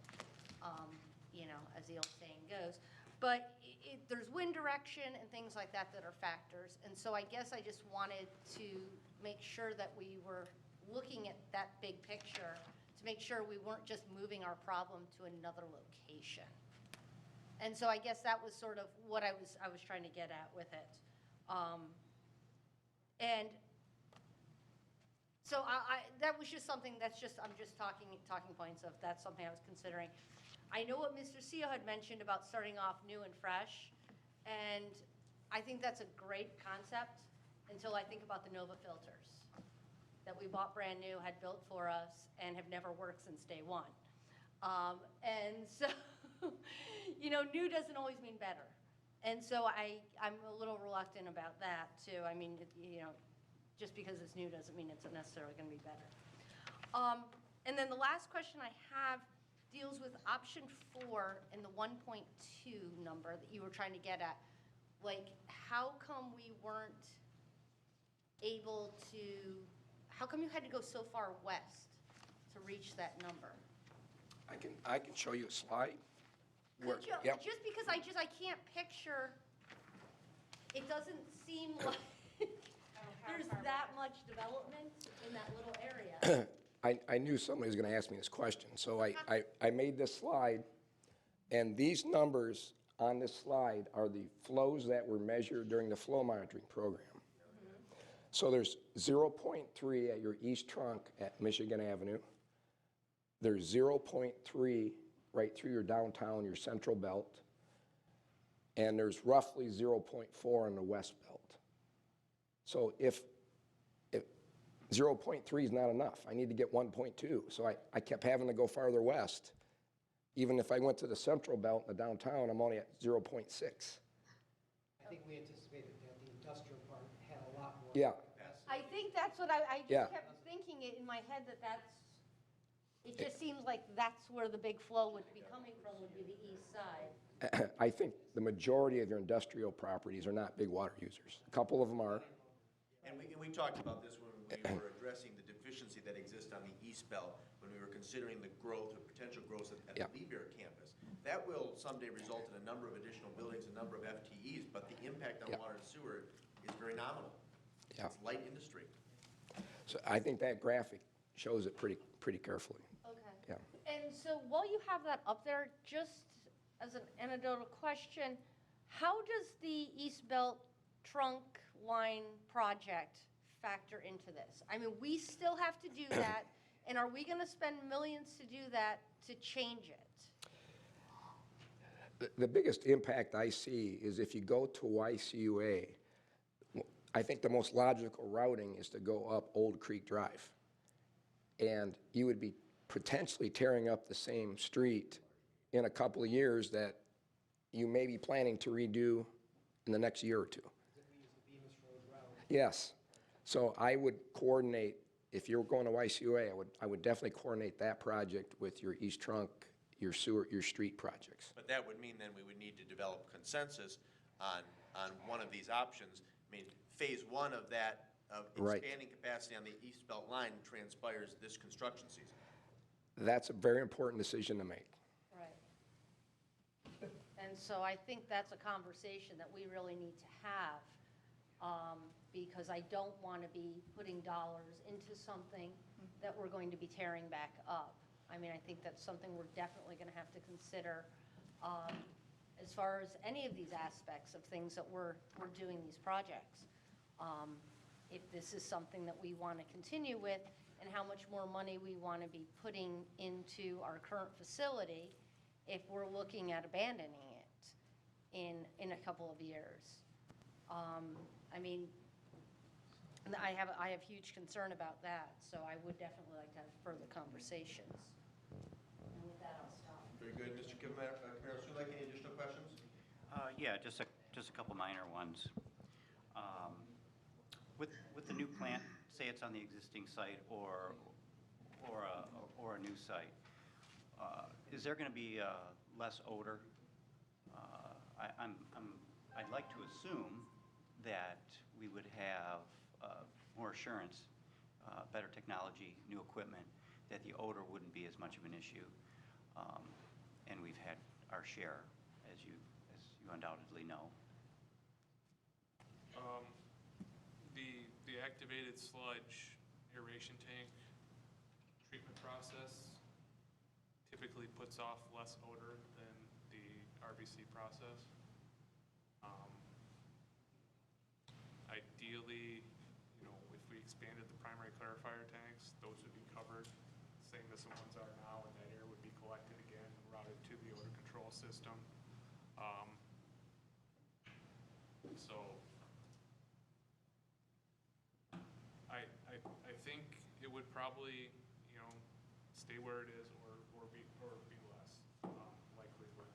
you know, as the old saying goes. But there's wind direction and things like that that are factors. And so I guess I just wanted to make sure that we were looking at that big picture to make sure we weren't just moving our problem to another location. And so I guess that was sort of what I was trying to get at with it. And so that was just something I'm just talking points of, that's something I was considering. I know what Mr. Seal had mentioned about starting off new and fresh, and I think that's a great concept until I think about the Nova filters that we bought brand new, had built for us, and have never worked since day one. And so you know, new doesn't always mean better. And so I'm a little reluctant about that, too. I mean, you know, just because it's new doesn't mean it's necessarily going to be better. And then the last question I have deals with option 4 and the 1.2 number that you were trying to get at. Like, how come we weren't able to, how come you had to go so far west to reach that number?
I can show you a slide.
Could you,
Yep.
just because I can't picture, it doesn't seem like there's that much development in that little area.
I knew somebody was going to ask me this question, so I made this slide, and these numbers on this slide are the flows that were measured during the flow monitoring program. So there's 0.3 at your east trunk at Michigan Avenue. There's 0.3 right through your downtown, your central belt, and there's roughly 0.4 in the west belt. So if 0.3 is not enough, I need to get 1.2. So I kept having to go farther west. Even if I went to the central belt in the downtown, I'm only at 0.6.
I think we anticipated that the industrial part had a lot more.
Yeah.
I think that's what I just
Yeah.
kept thinking it in my head it just seems like that's where the big flow would be coming from, would be the east side.
I think the majority of your industrial properties are not big water users. A couple of them are.
And we talked about this when we were addressing the deficiency that exists on the East Belt, when we were considering the growth or potential growth at the Beaver campus. That will someday result in a number of additional buildings, a number of FTEs, but the impact on water and sewer is very nominal.
Yeah.
It's light industry.
So I think that graphic shows it pretty carefully.
Okay.
Yeah.
And so while you have that up there, just as an anecdotal question, how does the East Belt trunk line project factor into this? I mean, we still have to do that, and are we going to spend millions to do that to change it?
The biggest impact I see is if you go to YCUA, I think the most logical routing is to go up Old Creek Drive. And you would be potentially tearing up the same street in a couple of years that you may be planning to redo in the next year or two. Yes. So I would coordinate, if you're going to YCUA, I would definitely coordinate that project with your East Trunk, your sewer, your street projects.
But that would mean then we would need to develop consensus on one of these options. I mean, phase 1 of that, of expanding capacity on the East Belt line transpires this construction season.
That's a very important decision to make.
Right. And so I think that's a conversation that we really need to have, because I don't want to be putting dollars into something that we're going to be tearing back up. I mean, I think that's something we're definitely going to have to consider as far as any of these aspects of things that we're doing these projects. If this is something that we want to continue with, and how much more money we want to be putting into our current facility if we're looking at abandoning it in a couple of years. I mean, I have huge concern about that, so I would definitely like to have further conversations. And with that, I'll stop.
Very good. Mr. Camaros, would you like any additional questions?
Yeah, just a couple minor ones. With the new plant, say it's on the existing site or a new site, is there going to be less odor? I'd like to assume that we would have more assurance, better technology, new equipment, that the odor wouldn't be as much of an issue. And we've had our share, as you undoubtedly know.
The activated sludge aeration tank treatment process typically puts off less odor than the RBC process. Ideally, if we expanded the primary clarifier tanks, those would be covered, same as the ones are now, and that air would be collected again and routed to the odor control system. So I think it would probably, stay where it is or be less, likely with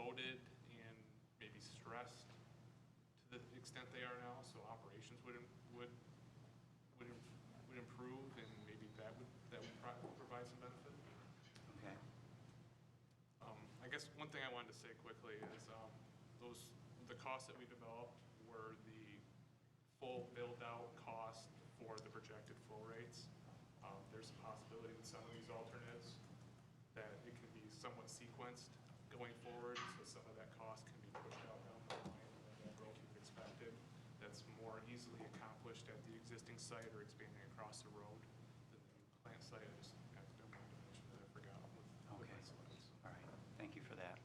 loaded and maybe stressed to the extent they are now, so operations would improve, and maybe that would provide some benefit.
Okay.
I guess one thing I wanted to say quickly is the costs that we developed were the full build-out cost for the projected flow rates. There's a possibility with some of these alternates that it can be somewhat sequenced going forward, so some of that cost can be pushed out down the line than the growth you've expected. That's more easily accomplished at the existing site or expanding across the road than the new plant site. I just don't want to mention that I forgot with
Okay.
my slides.
All right, thank you for that.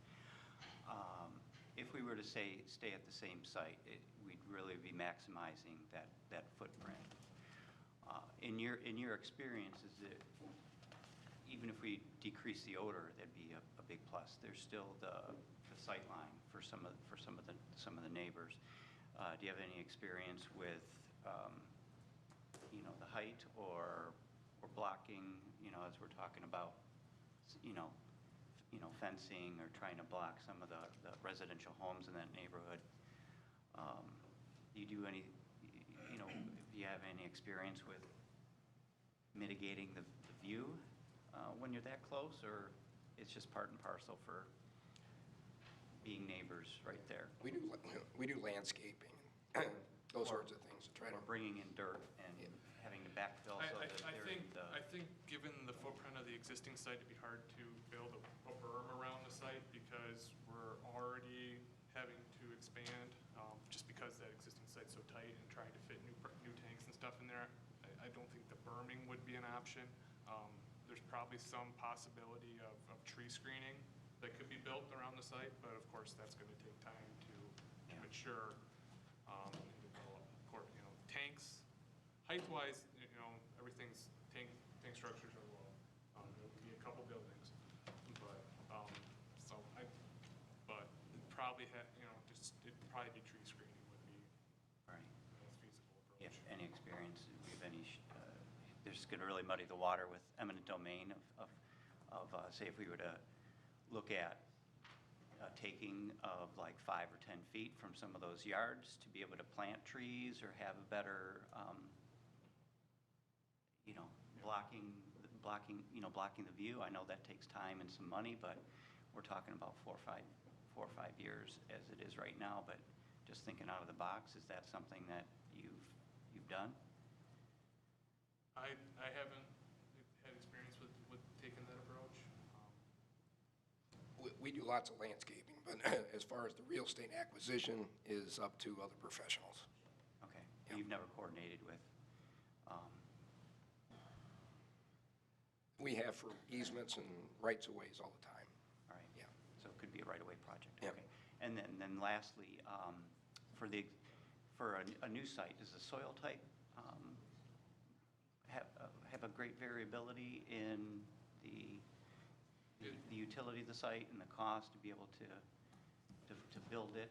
If we were to stay at the same site, we'd really be maximizing that footprint. In your experience, is it, even if we decrease the odor, that'd be a big plus. There's still the sight line for some of the neighbors. Do you have any experience with the height or blocking, as we're talking about, fencing or trying to block some of the residential homes in that neighborhood? Do you do any, do you have any experience with mitigating the view when you're that close, or it's just part and parcel for being neighbors right there?
We do landscaping, those sorts of things to try to.
Or bringing in dirt and having to backfill so that they're in the...
I think given the footprint of the existing site, it'd be hard to build a berm around the site because we're already having to expand, just because that existing site's so tight, and trying to fit new tanks and stuff in there. I don't think the berming would be an option. There's probably some possibility of tree screening that could be built around the site, but of course that's going to take time to mature and develop. Of course, tanks, height-wise, everything's tank structures are low. There would be a couple buildings, but but it'd probably it'd probably be tree screening would be
Right.
the most feasible approach.
If any experience, if you have any, they're just going to really muddy the water with eminent domain of say, if we were to look at taking of like 5 or 10 feet from some of those yards to be able to plant trees or have a better, blocking the view. I know that takes time and some money, but we're talking about 4 or 5 years as it is right now. But just thinking out of the box, is that something that you've done?
I haven't had experience with taking that approach.
We do lots of landscaping, but as far as the real estate acquisition is up to other professionals.
Okay.
Yeah.
You've never coordinated with?
We have for easements and rights-of-ways all the time.
All right.
Yeah.
So it could be a right-of-way project.
Yep.
Okay. And then lastly, for a new site, does the soil type have a great variability in the utility of the site and the cost to be able to build it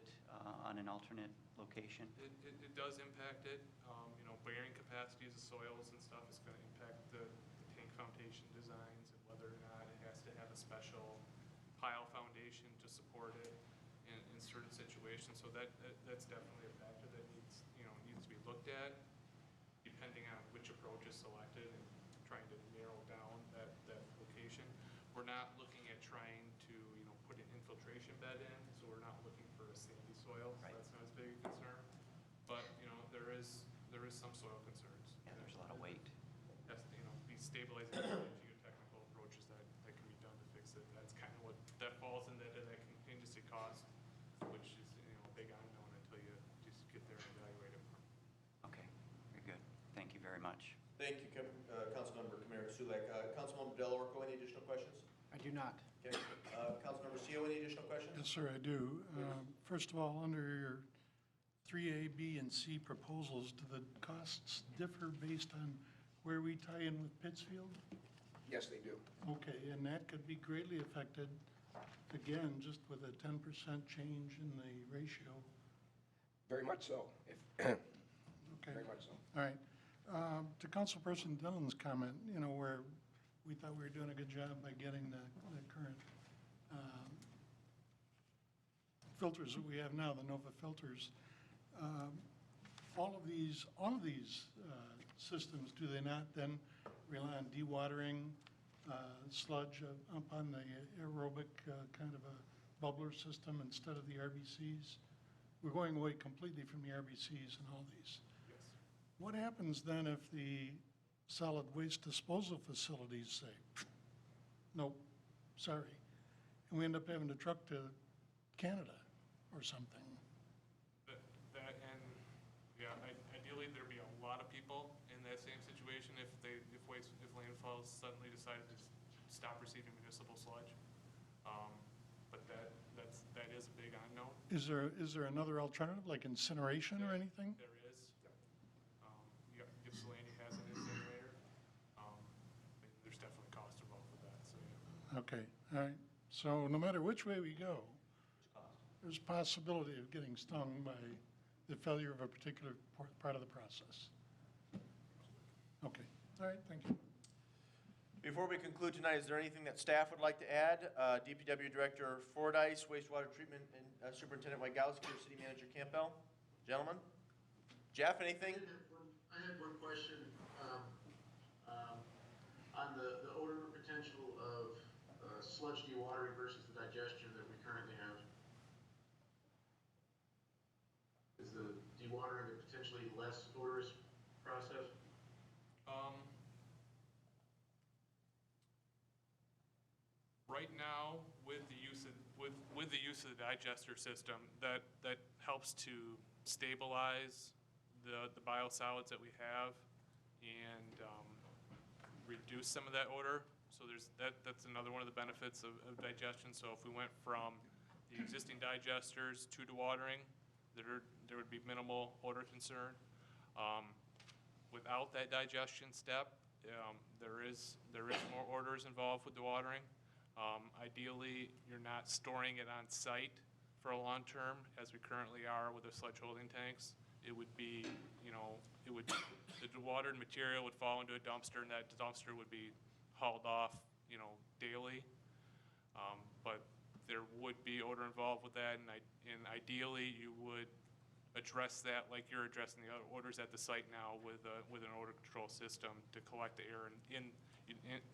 on an alternate location?
It does impact it. Bearing capacity of the soils and stuff is going to impact the tank foundation designs and whether or not it has to have a special pile foundation to support it in certain situations. So that's definitely a factor that needs to be looked at, depending on which approach is selected and trying to narrow down that location. We're not looking at trying to put an infiltration bed in, so we're not looking for a sandy soil.
Right.
So that's not as big a concern. But there is some soil concerns.
Yeah, there's a lot of weight.
Has to, be stabilizing geotechnical approaches that can be done to fix it. That's kind of what that falls into that contingency cost, which is a big unknown until you just get there and evaluate it.
Okay, very good. Thank you very much.
Thank you, Councilmember Kamara-Sulek. Councilmember Delarico, any additional questions?
I do not.
Okay. Councilmember Seal, any additional questions?
Yes, sir, I do. First of all, under your 3A, B, and C proposals, do the costs differ based on where we tie in with Pittsfield?
Yes, they do.
Okay, and that could be greatly affected, again, just with a 10% change in the ratio.
Very much so.
Okay.
Very much so.
All right. To Councilperson Dillon's comment, where we thought we were doing a good job by getting the current filters that we have now, the Nova filters, all of these systems, do they not then rely on dewatering sludge up on the aerobic kind of a bubbler system instead of the RBCs? We're going away completely from the RBCs and all these.
Yes.
What happens then if the solid waste disposal facilities say, nope, sorry, and we end up having to truck to Canada or something?
That and, yeah, ideally there'd be a lot of people in that same situation if landfills suddenly decided to stop receiving municipal sludge. But that is a big unknown.
Is there another alternative, like incineration or anything?
There is. If Saline has an incinerator, there's definitely cost involved with that, so yeah.
Okay, all right. So no matter which way we go, there's possibility of getting stung by the failure of a particular part of the process. Okay, all right, thank you.
Before we conclude tonight, is there anything that staff would like to add? DPW Director Fordyce, Wastewater Treatment and Superintendent Wygowski, or City Manager Campbell? Gentlemen? Jeff, anything?
I had one question on the odor potential of sludge dewatering versus the digestion that we currently have. Is the dewatering a potentially less odorous process?
Right now, with the use of the digester system, that helps to stabilize the biosolids that we have and reduce some of that odor. So that's another one of the benefits of digestion. So if we went from the existing digesters to dewatering, there would be minimal odor concern. Without that digestion step, there is more odors involved with dewatering. Ideally, you're not storing it on site for a long term, as we currently are with the sludge holding tanks. It would be, the dewatered material would fall into a dumpster, and that dumpster would be hauled off, daily. But there would be odor involved with that, and ideally, you would address that like you're addressing the other odors at the site now with an odor control system to collect the air and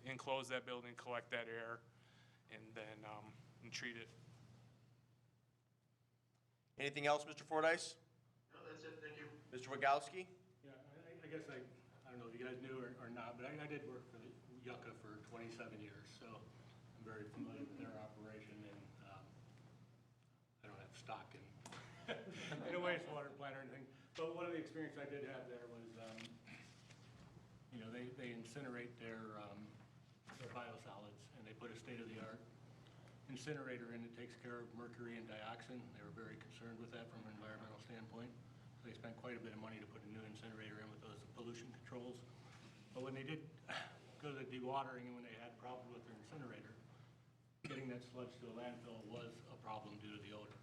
enclose that building, collect that air, and then and treat it.
Anything else, Mr. Fordyce?
No, that's it, thank you.
Mr. Wygowski?
Yeah, I guess I don't know if you guys knew or not, but I did work for the Yucca for 27 years, so I'm very familiar with their operation, and I don't have stock in a wastewater plant or anything. But one of the experience I did have there was, they incinerate their biosolids, and they put a state-of-the-art incinerator in that takes care of mercury and dioxin. They were very concerned with that from an environmental standpoint. So they spent quite a bit of money to put a new incinerator in with those pollution controls. But when they did go to the dewatering and when they had problems with their incinerator, getting that sludge to a landfill was a problem due to the odor.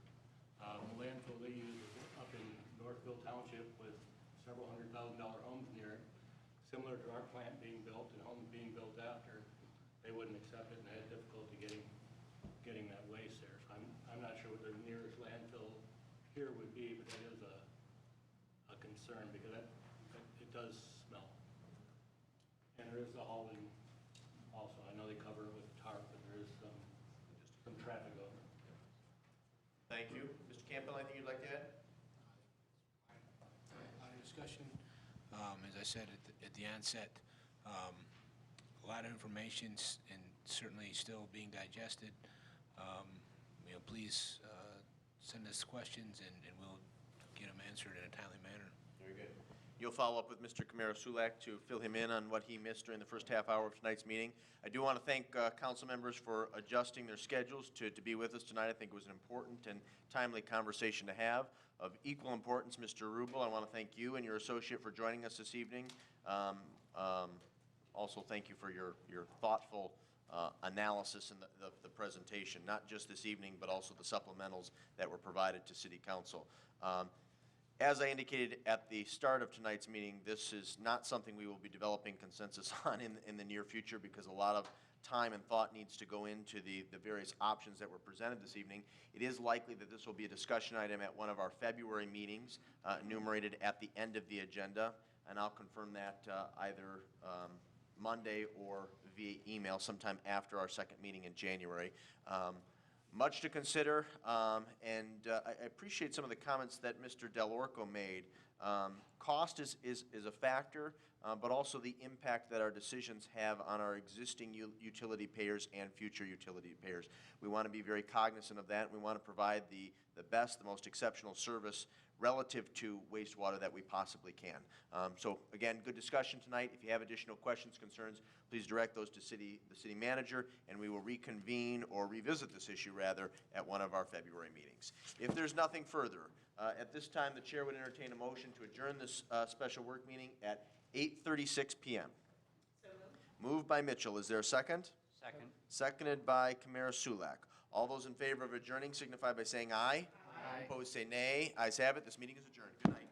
The landfill they use is up in Northville Township with several $100,000 homes near it, similar to our plant being built and homes being built after. They wouldn't accept it, and they had difficulty getting that waste there. So I'm not sure what the nearest landfill here would be, but that is a concern because it does smell. And there is the hauling also. I know they cover it with tarp, but there is some traffic over it.
Thank you. Mr. Campbell, anything you'd like to add?
Discussion, as I said at the onset, a lot of information and certainly still being digested. Please send us questions and we'll get them answered in a timely manner.
Very good. You'll follow up with Mr. Kamara-Sulak to fill him in on what he missed during the first half hour of tonight's meeting. I do want to thank council members for adjusting their schedules to be with us tonight. I think it was an important and timely conversation to have. Of equal importance, Mr. Rubel, I want to thank you and your associate for joining us this evening. Also, thank you for your thoughtful analysis in the presentation, not just this evening, but also the supplementals that were provided to City Council. As I indicated at the start of tonight's meeting, this is not something we will be developing consensus on in the near future because a lot of time and thought needs to go into the various options that were presented this evening. It is likely that this will be a discussion item at one of our February meetings, enumerated at the end of the agenda, and I'll confirm that either Monday or via email sometime after our second meeting in January. Much to consider, and I appreciate some of the comments that Mr. Del Orco made. Cost is a factor, but also the impact that our decisions have on our existing utility payers and future utility payers. We want to be very cognizant of that. We want to provide the best, the most exceptional service relative to wastewater that we possibly can. So again, good discussion tonight. If you have additional questions, concerns, please direct those to the city manager, and we will reconvene or revisit this issue rather at one of our February meetings. If there's nothing further, at this time the chair would entertain a motion to adjourn this special work meeting at 8:36 p.m. Moved by Mitchell. Is there a second?
Second.
Seconded by Kamara Sulak. All those in favor of adjourning signify by saying aye. Aye. Opposed say nay. Ayes have it. This meeting is adjourned. Good night.